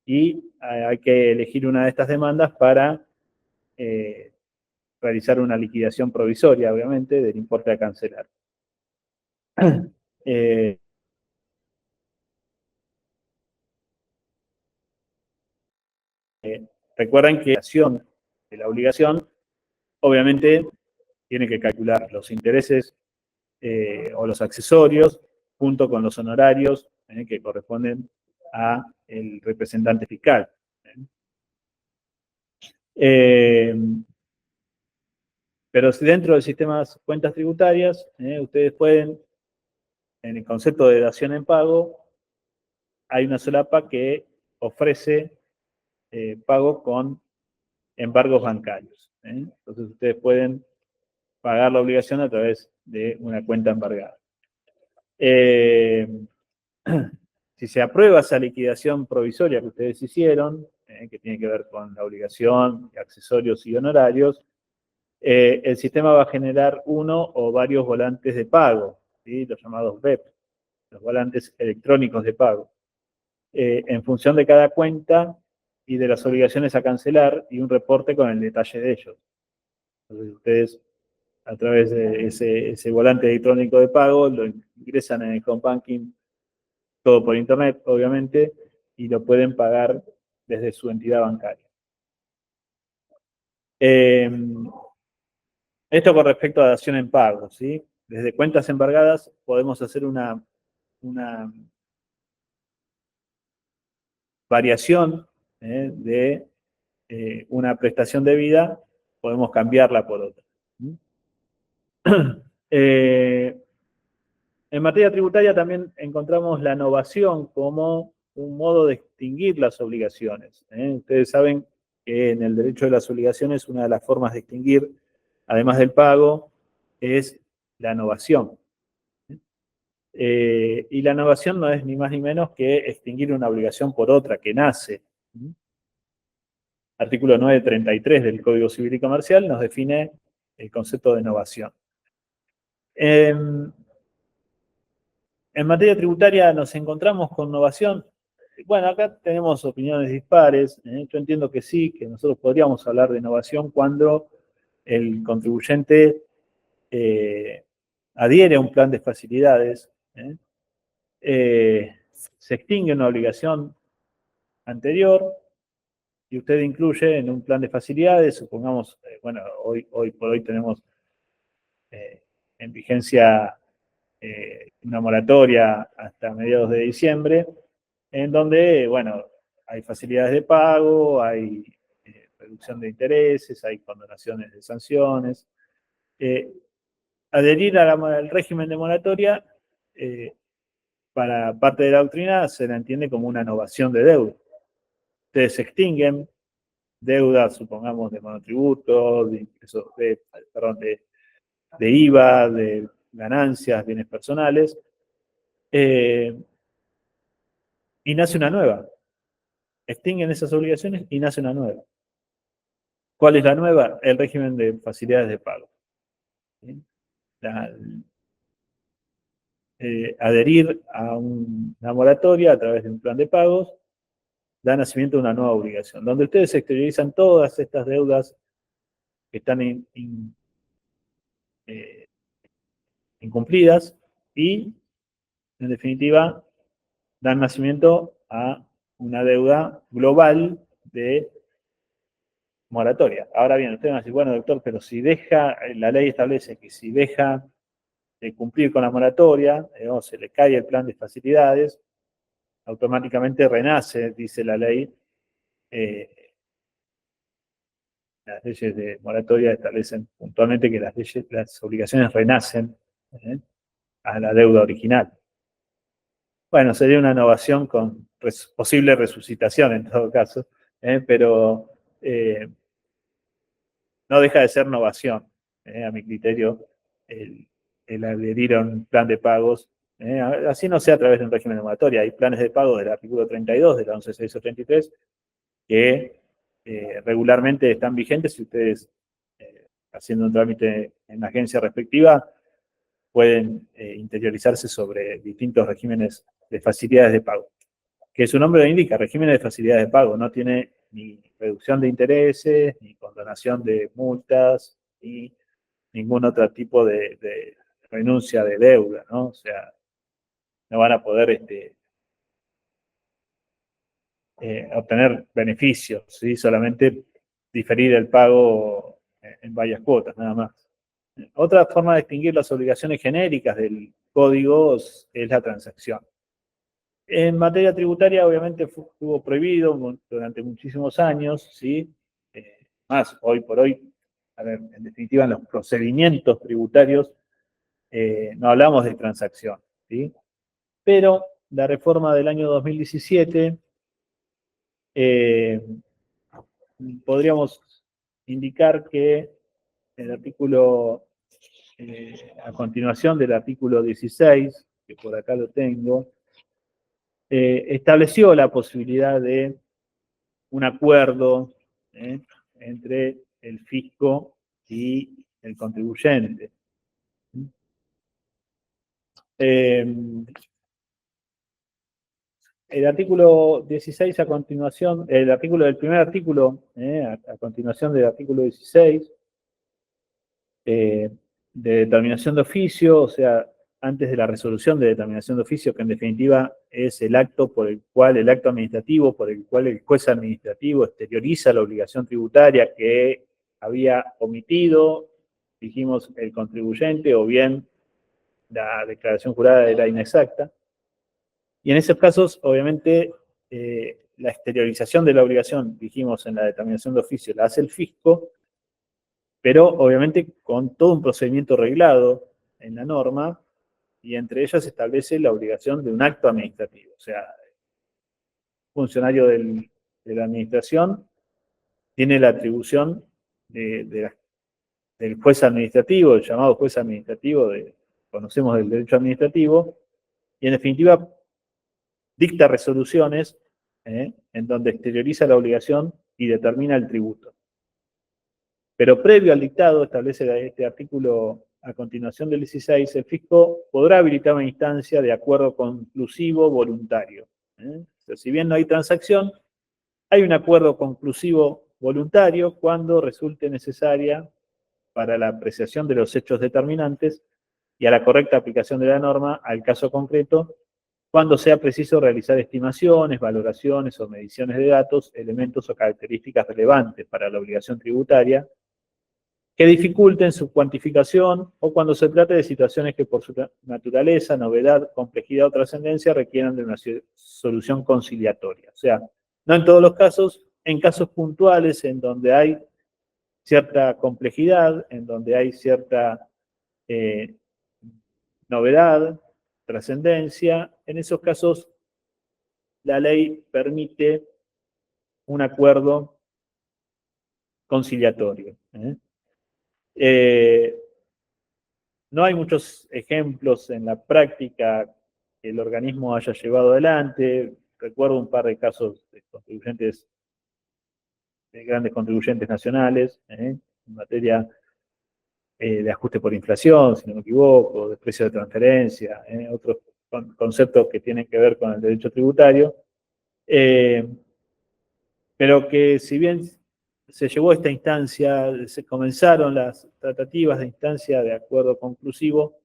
y hay que elegir una de estas demandas para realizar una liquidación provisoria, obviamente, del importe a cancelar. Eh, Recuerden que la acción de la obligación, obviamente, tiene que calcular los intereses o los accesorios junto con los honorarios que corresponden a el representante fiscal. Pero si dentro del sistema de cuentas tributarias, ustedes pueden, en el concepto de dación en pago, hay una solapa que ofrece pago con embargos bancarios. Entonces ustedes pueden pagar la obligación a través de una cuenta embargada. Si se aprueba esa liquidación provisoria que ustedes hicieron, que tiene que ver con la obligación, accesorios y honorarios, el sistema va a generar uno o varios volantes de pago, ¿sí? Los llamados VEP, los volantes electrónicos de pago, en función de cada cuenta y de las obligaciones a cancelar, y un reporte con el detalle de ellos. Entonces ustedes, a través de ese volante electrónico de pago, lo ingresan en el home banking, todo por internet, obviamente, y lo pueden pagar desde su entidad bancaria. Esto con respecto a dación en pago, ¿sí? Desde cuentas embargadas podemos hacer una variación de una prestación debida, podemos cambiarla por otra. En materia tributaria también encontramos la novación como un modo de extinguir las obligaciones. Ustedes saben que en el derecho de las obligaciones una de las formas de extinguir, además del pago, es la novación. Y la novación no es ni más ni menos que extinguir una obligación por otra que nace. Artículo 933 del Código Civil y Comercial nos define el concepto de novación. En materia tributaria nos encontramos con novación. Bueno, acá tenemos opiniones dispares. Yo entiendo que sí, que nosotros podríamos hablar de innovación cuando el contribuyente adhiere a un plan de facilidades, se extingue una obligación anterior y usted incluye en un plan de facilidades, supongamos, bueno, hoy por hoy tenemos en vigencia una moratoria hasta mediados de diciembre, en donde, bueno, hay facilidades de pago, hay reducción de intereses, hay condonaciones de sanciones. Adherir al régimen de moratoria, para parte de la doctrina, se la entiende como una novación de deuda. Ustedes extinguen deudas, supongamos, de monotributos, de IVA, de ganancias, bienes personales, y nace una nueva. Extinguen esas obligaciones y nace una nueva. ¿Cuál es la nueva? El régimen de facilidades de pago. Adherir a una moratoria a través de un plan de pagos da nacimiento a una nueva obligación, donde ustedes exteriorizan todas estas deudas que están incumplidas y, en definitiva, dan nacimiento a una deuda global de moratoria. Ahora bien, ustedes van a decir, bueno, doctor, pero si la ley establece que si deja de cumplir con la moratoria, o se le cae el plan de facilidades, automáticamente renace, dice la ley. Las leyes de moratoria establecen puntualmente que las obligaciones renacen a la deuda original. Bueno, sería una innovación con posible resucitación en todo caso, pero no deja de ser innovación, a mi criterio, el adherir a un plan de pagos, así no sea a través de un régimen de moratoria. Hay planes de pago del artículo 32 de la 11.633 que regularmente están vigentes si ustedes, haciendo un trámite en la agencia respectiva, pueden interiorizarse sobre distintos regímenes de facilidades de pago. Que su nombre lo indica, regímenes de facilidades de pago, no tiene ni reducción de intereses, ni condonación de multas, ni ningún otro tipo de renuncia de deuda, ¿no? O sea, no van a poder obtener beneficios, ¿sí? Solamente diferir el pago en varias cuotas, nada más. Otra forma de extinguir las obligaciones genéricas del código es la transacción. En materia tributaria, obviamente, estuvo prohibido durante muchísimos años, ¿sí? Más, hoy por hoy, a ver, en definitiva, en los procedimientos tributarios, no hablamos de transacción, ¿sí? Pero la reforma del año 2017, podríamos indicar que el artículo, a continuación del artículo 16, que por acá lo tengo, estableció la posibilidad de un acuerdo entre el fisco y el contribuyente. El artículo 16 a continuación, el primer artículo, a continuación del artículo 16, de determinación de oficio, o sea, antes de la resolución de determinación de oficio, que en definitiva es el acto administrativo por el cual el juez administrativo exterioriza la obligación tributaria que había omitido, dijimos, el contribuyente, o bien la declaración jurada era inexacta. Y en esos casos, obviamente, la exteriorización de la obligación, dijimos en la determinación de oficio, la hace el fisco, pero obviamente con todo un procedimiento reglado en la norma, y entre ellas se establece la obligación de un acto administrativo. O sea, el funcionario de la administración tiene la atribución del juez administrativo, el llamado juez administrativo, conocemos del derecho administrativo, y en definitiva dicta resoluciones en donde exterioriza la obligación y determina el tributo. Pero previo al dictado, establece este artículo a continuación del 16, el fisco podrá habilitar una instancia de acuerdo conclusivo voluntario. O sea, si bien no hay transacción, hay un acuerdo conclusivo voluntario cuando resulte necesaria para la apreciación de los hechos determinantes y a la correcta aplicación de la norma al caso concreto, cuando sea preciso realizar estimaciones, valoraciones o mediciones de datos, elementos o características relevantes para la obligación tributaria, que dificulten su cuantificación o cuando se trate de situaciones que por su naturaleza, novedad, complejidad o trascendencia requieran de una solución conciliatoria. O sea, no en todos los casos, en casos puntuales en donde hay cierta complejidad, en donde hay cierta novedad, trascendencia, en esos casos la ley permite un acuerdo conciliatorio. No hay muchos ejemplos en la práctica que el organismo haya llevado adelante. Recuerdo un par de casos de contribuyentes, de grandes contribuyentes nacionales, en materia de ajuste por inflación, si no me equivoco, de precio de transferencia, otros conceptos que tienen que ver con el derecho tributario, pero que si bien se llegó a esta instancia, se comenzaron las tratativas de instancia de acuerdo conclusivo,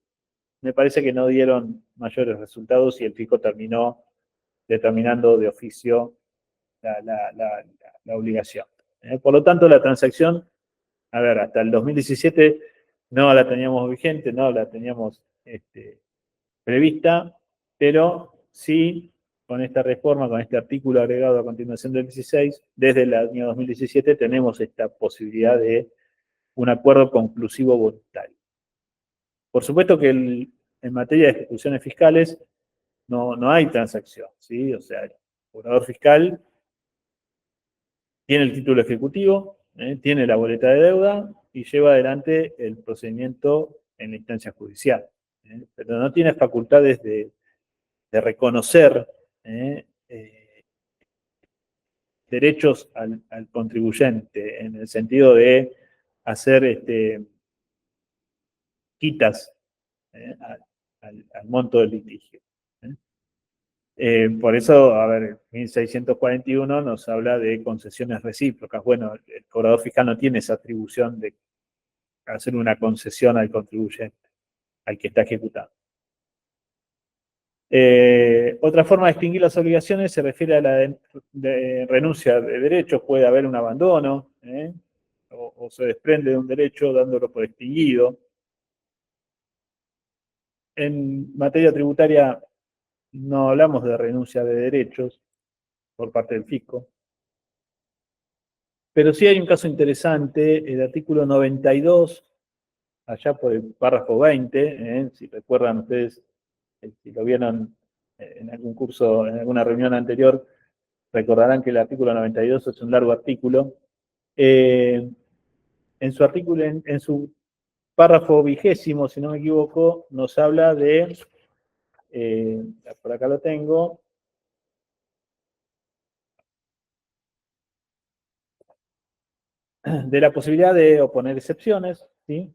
me parece que no dieron mayores resultados y el fisco terminó determinando de oficio la obligación. Por lo tanto, la transacción, a ver, hasta el 2017 no la teníamos vigente, no la teníamos prevista, pero sí, con esta reforma, con este artículo agregado a continuación del 16, desde el año 2017 tenemos esta posibilidad de un acuerdo conclusivo voluntario. Por supuesto que en materia de ejecuciones fiscales no hay transacción, ¿sí? O sea, el procurador fiscal tiene el título ejecutivo, tiene la boleta de deuda y lleva adelante el procedimiento en la instancia judicial. Pero no tiene facultades de reconocer derechos al contribuyente, en el sentido de hacer quitas al monto del litigio. Por eso, a ver, 1641 nos habla de concesiones recíprocas. Bueno, el cobrador fiscal no tiene esa atribución de hacer una concesión al contribuyente, al que está ejecutando. Otra forma de extinguir las obligaciones se refiere a la renuncia de derechos. Puede haber un abandono, o se desprende de un derecho dándolo por extinguido. En materia tributaria no hablamos de renuncia de derechos por parte del fisco, pero sí hay un caso interesante, el artículo 92, allá por el párrafo 20, si recuerdan ustedes, si lo vieron en algún curso, en alguna reunión anterior, recordarán que el artículo 92 es un largo artículo. En su artículo, en su párrafo 20, si no me equivoco, nos habla de, por acá lo tengo, de la posibilidad de oponer excepciones, ¿sí?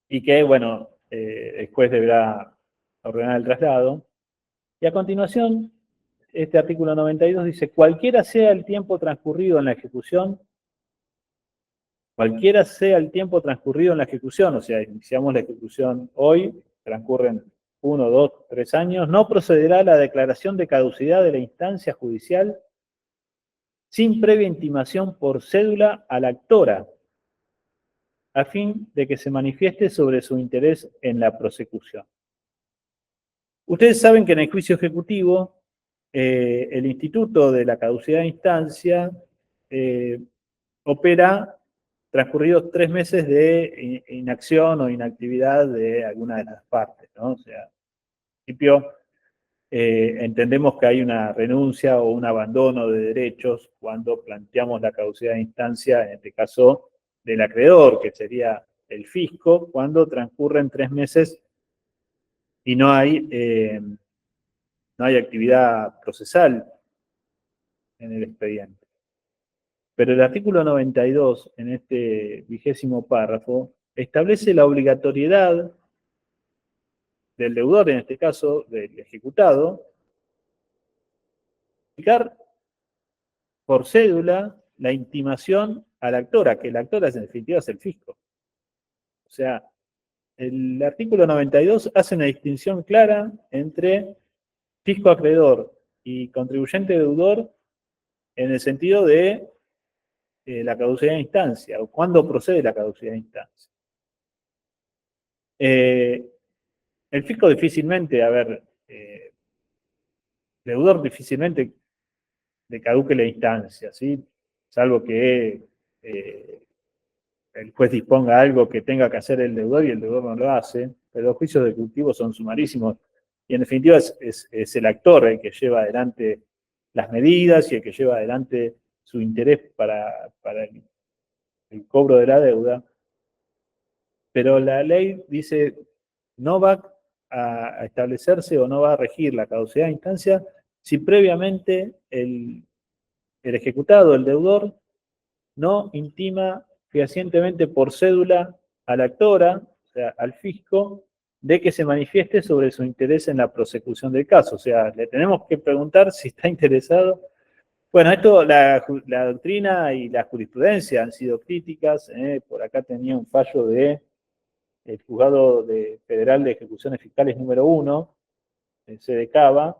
Y que, bueno, el juez deberá ordenar el traslado. Y a continuación, este artículo 92 dice, cualquiera sea el tiempo transcurrido en la ejecución, o sea, iniciamos la ejecución hoy, transcurren 1, 2, 3 años, no procederá a la declaración de caducidad de la instancia judicial sin previa intimación por cédula a la actora, a fin de que se manifieste sobre su interés en la prosecución. Ustedes saben que en el juicio ejecutivo el instituto de la caducidad de instancia opera transcurridos 3 meses de inacción o inactividad de alguna de las partes, ¿no? O sea, en principio entendemos que hay una renuncia o un abandono de derechos cuando planteamos la caducidad de instancia, en este caso del acreedor, que sería el fisco, cuando transcurren 3 meses y no hay actividad procesal en el expediente. Pero el artículo 92, en este 20º párrafo, establece la obligatoriedad del deudor, en este caso del ejecutado, indicar por cédula la intimación a la actora, que la actora en definitiva es el fisco. O sea, el artículo 92 hace una distinción clara entre fisco acreedor y contribuyente deudor en el sentido de la caducidad de instancia, o cuándo procede la caducidad de instancia. El fisco difícilmente, deudor difícilmente le caduque la instancia, ¿sí? Salvo que el juez disponga algo que tenga que hacer el deudor y el deudor no lo hace, pero los juicios de cultivo son sumarísimos y en definitiva es el actor el que lleva adelante las medidas y el que lleva adelante su interés para el cobro de la deuda. Pero la ley dice no va a establecerse o no va a regir la caducidad de instancia si previamente el ejecutado, el deudor, no intima fehacientemente por cédula a la actora, o sea, al fisco, de que se manifieste sobre su interés en la prosecución del caso. O sea, le tenemos que preguntar si está interesado. Bueno, esto, la doctrina y la jurisprudencia han sido críticas. Por acá tenía un fallo del Juzgado Federal de Ejecuciones Fiscales número 1, el C de Cava,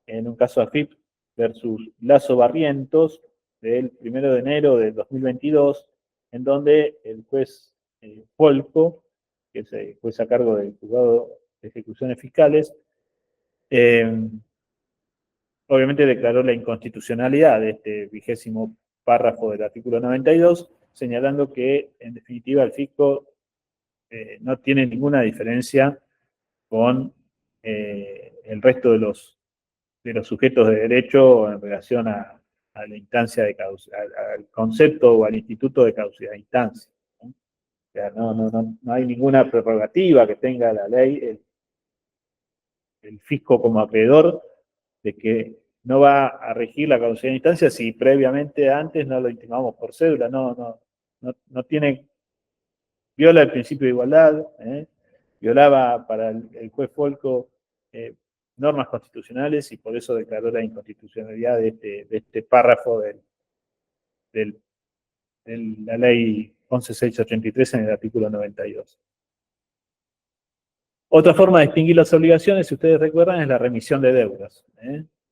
en un caso AFIP versus Lazo Barrientos, del 1 de enero del 2022, en donde el juez Polco, que es el juez a cargo del Juzgado de Ejecuciones Fiscales, obviamente declaró la inconstitucionalidad de este 20º párrafo del artículo 92, señalando que, en definitiva, el fisco no tiene ninguna diferencia con el resto de los sujetos de derecho en relación a la instancia de al concepto o al instituto de caducidad de instancia. ¿No? O sea, no hay ninguna prerrogativa que tenga la ley, el fisco como acreedor, de que no va a regir la caducidad de instancia si previamente antes no lo intimamos por cédula. No tiene, viola el principio de igualdad, violaba para el juez Folco normas constitucionales y por eso declaró la inconstitucionalidad de este párrafo de la ley 11.683 en el artículo 92. Otra forma de extinguir las obligaciones, si ustedes recuerdan, es la remisión de deudas.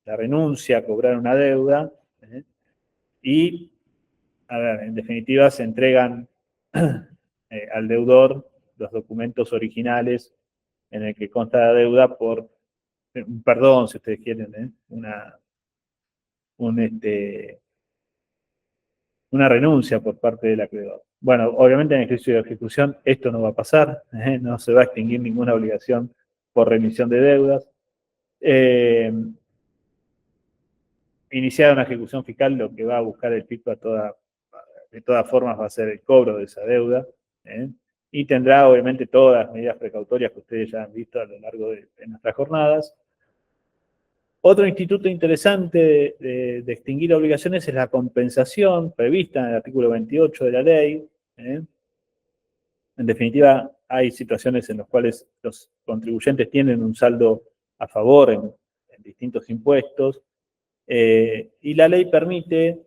La renuncia a cobrar una deuda y, a ver, en definitiva se entregan al deudor los documentos originales en el que consta la deuda por un perdón, si ustedes quieren, una renuncia por parte del acreedor. Bueno, obviamente en el ejercicio de ejecución esto no va a pasar, no se va a extinguir ninguna obligación por remisión de deudas. Iniciada una ejecución fiscal, lo que va a buscar el fisco de todas formas va a ser el cobro de esa deuda, y tendrá obviamente todas las medidas precautorias que ustedes ya han visto a lo largo de nuestras jornadas. Otro instituto interesante de extinguir obligaciones es la compensación prevista en el artículo 28 de la ley. En definitiva, hay situaciones en las cuales los contribuyentes tienen un saldo a favor en distintos impuestos, y la ley permite,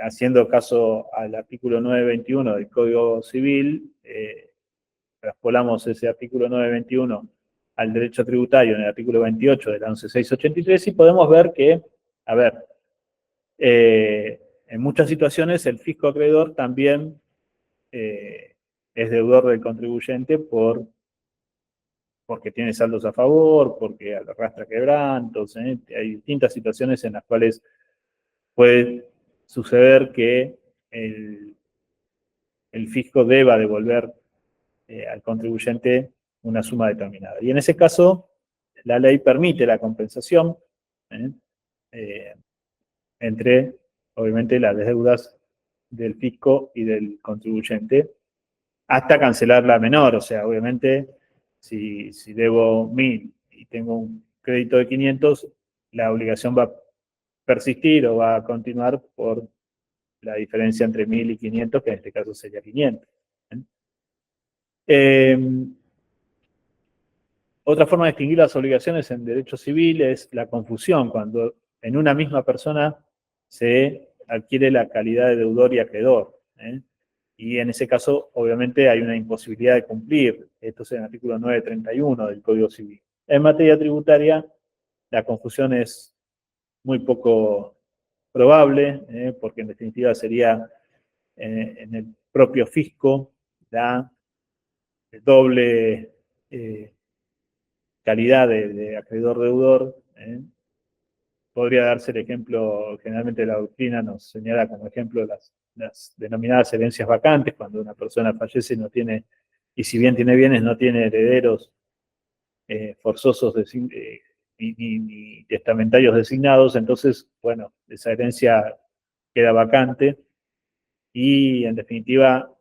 haciendo caso al artículo 921 del Código Civil, traspolamos ese artículo 921 al derecho tributario en el artículo 28 de la 11.683 y podemos ver que, en muchas situaciones el fisco acreedor también es deudor del contribuyente por porque tiene saldos a favor, porque arrastra quebrantos, hay distintas situaciones en las cuales puede suceder que el fisco deba devolver al contribuyente una suma determinada. Y en ese caso, la ley permite la compensación entre, obviamente, las deudas del fisco y del contribuyente, hasta cancelar la menor. O sea, obviamente, si debo 1.000 y tengo un crédito de 500, la obligación va a persistir o va a continuar por la diferencia entre 1.000 y 500, que en este caso sería 500. Otra forma de distinguir las obligaciones en derecho civil es la confusión, cuando en una misma persona se adquiere la calidad de deudor y acreedor. Y en ese caso, obviamente, hay una imposibilidad de cumplir. Esto es en el artículo 931 del Código Civil. En materia tributaria, la confusión es muy poco probable, porque en definitiva sería en el propio fisco la doble calidad de acreedor-deudor. Podría darse el ejemplo, generalmente la doctrina nos señala como ejemplo las denominadas herencias vacantes, cuando una persona fallece no tiene, y si bien tiene bienes, no tiene herederos forzosos ni testamentarios designados. Entonces, bueno, esa herencia queda vacante y, en definitiva,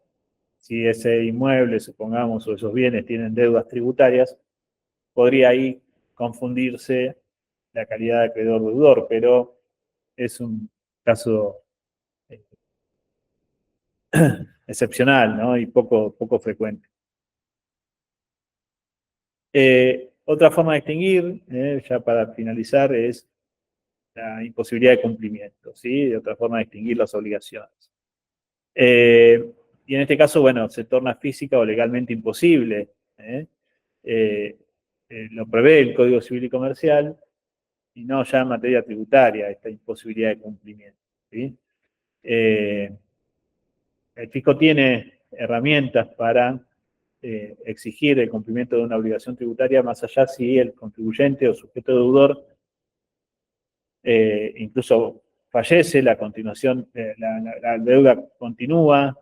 si ese inmueble, supongamos, o esos bienes tienen deudas tributarias, podría ahí confundirse la calidad de acreedor-deudor, pero es un caso excepcional, ¿no? Y poco frecuente. Otra forma de distinguir, ya para finalizar, es la imposibilidad de cumplimiento, ¿sí? Otra forma de distinguir las obligaciones. Y en este caso, bueno, se torna física o legalmente imposible. Lo prevé el Código Civil y Comercial, y no ya en materia tributaria, esta imposibilidad de cumplimiento, ¿sí? El fisco tiene herramientas para exigir el cumplimiento de una obligación tributaria, más allá si el contribuyente o sujeto deudor incluso fallece, la continuación, la deuda continúa,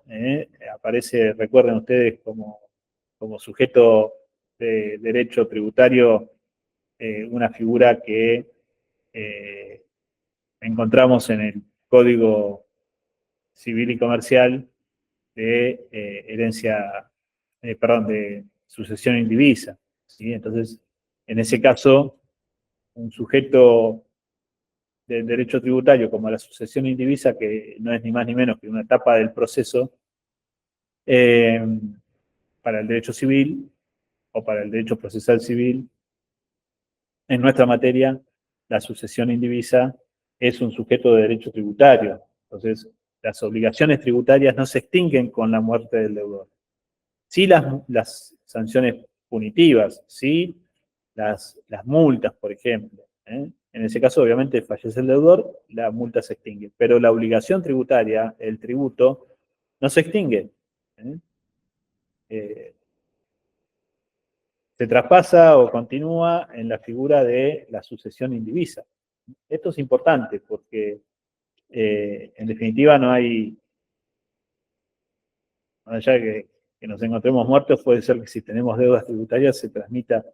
aparece, recuerden ustedes, como sujeto de derecho tributario, una figura que encontramos en el Código Civil y Comercial de herencia, perdón, de sucesión indivisa, ¿sí? Entonces, en ese caso, un sujeto del derecho tributario como la sucesión indivisa, que no es ni más ni menos que una etapa del proceso, para el derecho civil o para el derecho procesal civil, en nuestra materia, la sucesión indivisa es un sujeto de derecho tributario. Entonces, las obligaciones tributarias no se extinguen con la muerte del deudor. Sí las sanciones punitivas, sí las multas, por ejemplo. En ese caso, obviamente, fallece el deudor, la multa se extingue. Pero la obligación tributaria, el tributo, no se extingue. Se traspasa o continúa en la figura de la sucesión indivisa. Esto es importante porque, en definitiva, no hay, más allá de que nos encontremos muertos, puede ser que si tenemos deudas tributarias se transmita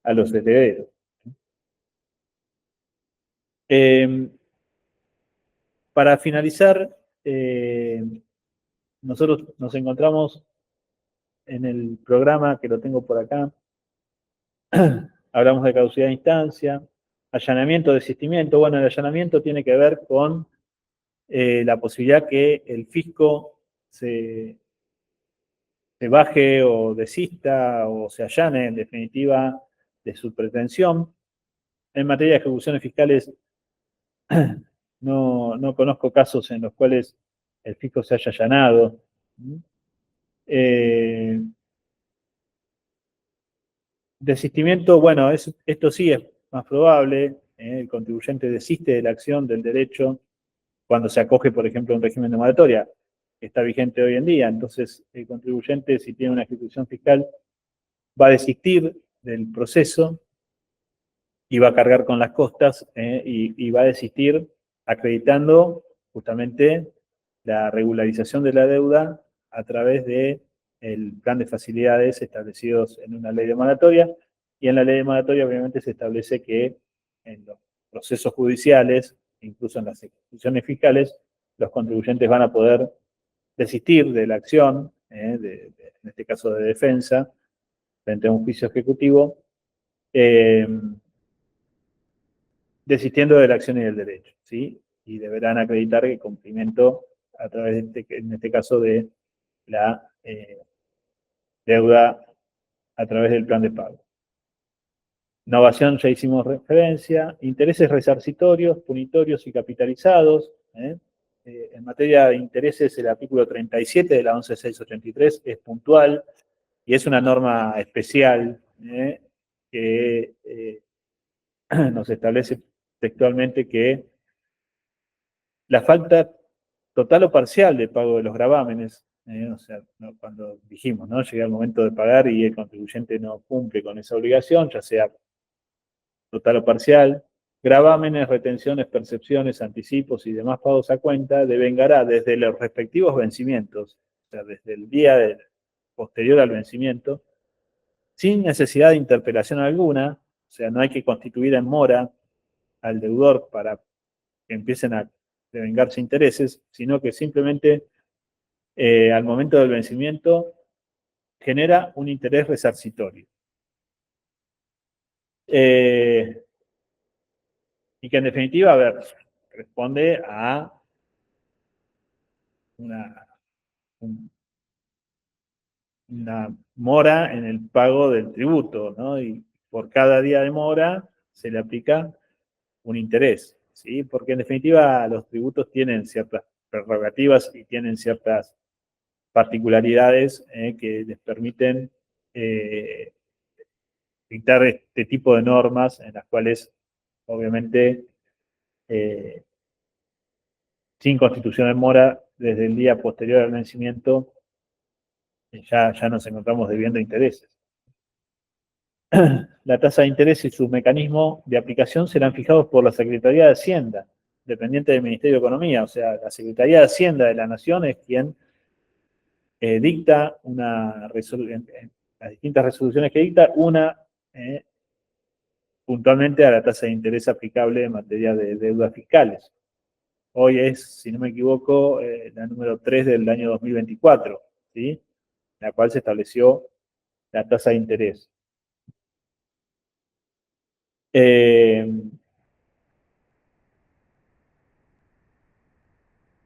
a los herederos. Para finalizar, nosotros nos encontramos en el programa, que lo tengo por acá, hablamos de caducidad de instancia, allanamiento, desistimiento. Bueno, el allanamiento tiene que ver con la posibilidad que el fisco se baje o desista o se allane, en definitiva, de su pretensión. En materia de ejecuciones fiscales, no conozco casos en los cuales el fisco se haya allanado. Desistimiento, bueno, esto sí es más probable. El contribuyente desiste de la acción del derecho cuando se acoge, por ejemplo, a un régimen de moratoria que está vigente hoy en día. Entonces, el contribuyente, si tiene una ejecución fiscal, va a desistir del proceso y va a cargar con las costas y va a desistir acreditando justamente la regularización de la deuda a través de el plan de facilidades establecidos en una ley de moratoria, y en la ley de moratoria obviamente se establece que en los procesos judiciales, incluso en las ejecuciones fiscales, los contribuyentes van a poder desistir de la acción, en este caso de defensa, frente a un juicio ejecutivo, desistiendo de la acción y del derecho, ¿sí? Y deberán acreditar el cumplimiento a través de en este caso, de la deuda a través del plan de pago. Innovación, ya hicimos referencia. Intereses resarcitorios, punitorios y capitalizados. En materia de intereses, el artículo 37 de la 11683 es puntual y es una norma especial que nos establece textualmente que la falta total o parcial de pago de los gravámenes, o sea, ¿no? Cuando dijimos, ¿no? Llega el momento de pagar y el contribuyente no cumple con esa obligación, ya sea total o parcial, gravámenes, retenciones, percepciones, anticipos y demás pagos a cuenta devengará desde los respectivos vencimientos, o sea, desde el día posterior al vencimiento, sin necesidad de interpelación alguna, o sea, no hay que constituir en mora al deudor para que empiecen a devengarse intereses, sino que simplemente al momento del vencimiento genera un interés resarcitorio. Y que en definitiva, a ver, responde a una mora en el pago del tributo, ¿no? Y por cada día de mora se le aplica un interés, ¿sí? Porque en definitiva los tributos tienen ciertas prerrogativas y tienen ciertas particularidades que les permiten dictar este tipo de normas en las cuales, obviamente, sin constitución de mora, desde el día posterior al vencimiento, ya nos encontramos debiendo intereses. La tasa de interés y su mecanismo de aplicación serán fijados por la Secretaría de Hacienda, dependiente del Ministerio de Economía. O sea, la Secretaría de Hacienda de la Nación es quien dicta las distintas resoluciones que dicta, una puntualmente a la tasa de interés aplicable en materia de deudas fiscales. Hoy es, si no me equivoco, la número 3 del año 2024, ¿sí? En la cual se estableció la tasa de interés.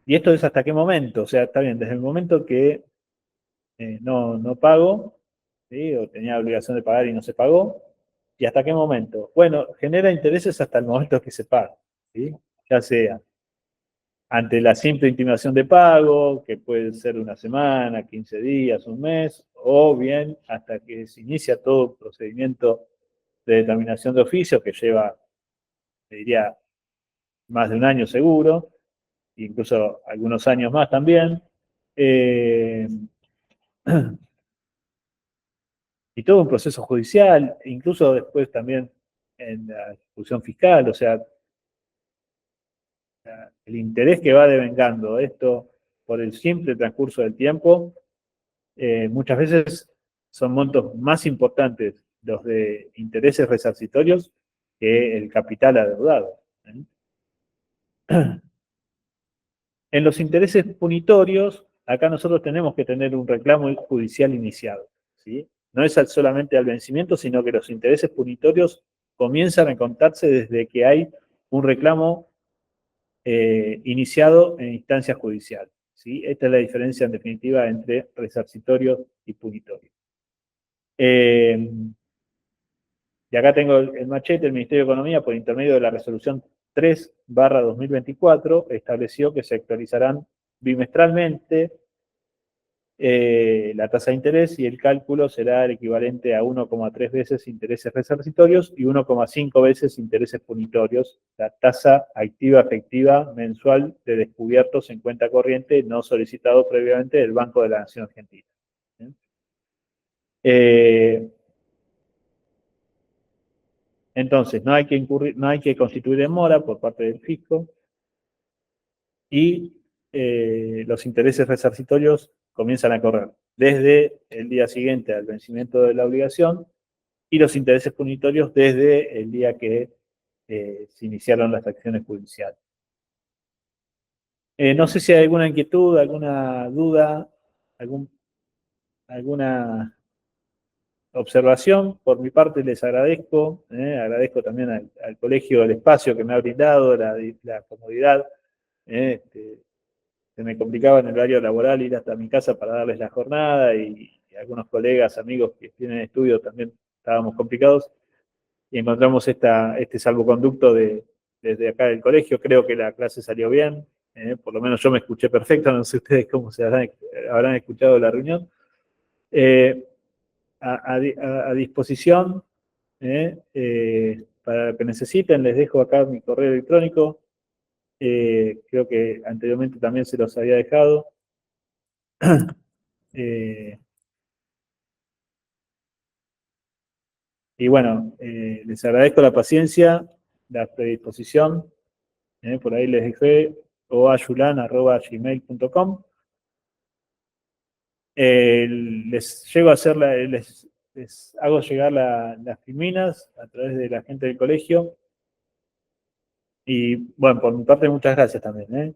¿Y esto es hasta qué momento? O sea, está bien, desde el momento que no pago, ¿sí? O tenía obligación de pagar y no se pagó, ¿y hasta qué momento? Bueno, genera intereses hasta el momento que se paga, ¿sí? Ya sea ante la simple intimación de pago, que puede ser una semana, 15 días, un mes, o bien hasta que se inicia todo el procedimiento de determinación de oficio, que lleva, te diría, más de un año seguro, incluso algunos años más también. Y todo un proceso judicial, incluso después también en la ejecución fiscal, o sea, el interés que va devengando esto por el simple transcurso del tiempo, muchas veces son montos más importantes los de intereses resarcitorios que el capital adeudado. En los intereses punitorios, acá nosotros tenemos que tener un reclamo judicial iniciado, ¿sí? No es solamente al vencimiento, sino que los intereses punitorios comienzan a contarse desde que hay un reclamo iniciado en instancia judicial, ¿sí? Esta es la diferencia en definitiva entre resarcitorios y punitorios. Y acá tengo el machete. El Ministerio de Economía, por intermedio de la resolución 3/2024, estableció que se actualizarán bimestralmente la tasa de interés, y el cálculo será el equivalente a 1,3 veces intereses resarcitorios y 1,5 veces intereses punitorios, la tasa activa efectiva mensual de descubiertos en cuenta corriente no solicitado previamente del Banco de la Nación Argentina. Entonces, no hay que constituir demora por parte del fisco y los intereses resarcitorios comienzan a correr desde el día siguiente al vencimiento de la obligación y los intereses punitorios desde el día que se iniciaron las acciones judiciales. No sé si hay alguna inquietud, alguna duda, alguna observación. Por mi parte les agradezco, agradezco también al colegio el espacio que me ha brindado, la comodidad. Se me complicaba en el horario laboral ir hasta mi casa para darles la jornada y algunos colegas, amigos que tienen estudio también estábamos complicados y encontramos este salvoconducto desde acá del colegio. Creo que la clase salió bien, por lo menos yo me escuché perfecto, no sé ustedes cómo habrán escuchado la reunión. A disposición, para lo que necesiten, les dejo acá mi correo electrónico. Creo que anteriormente también se los había dejado. Y bueno, les agradezco la paciencia, la predisposición. Por ahí les dejé oayulan@gmail.com. Les llego a hacer les hago llegar las filminas a través de la gente del colegio. Y bueno, por mi parte, muchas gracias también.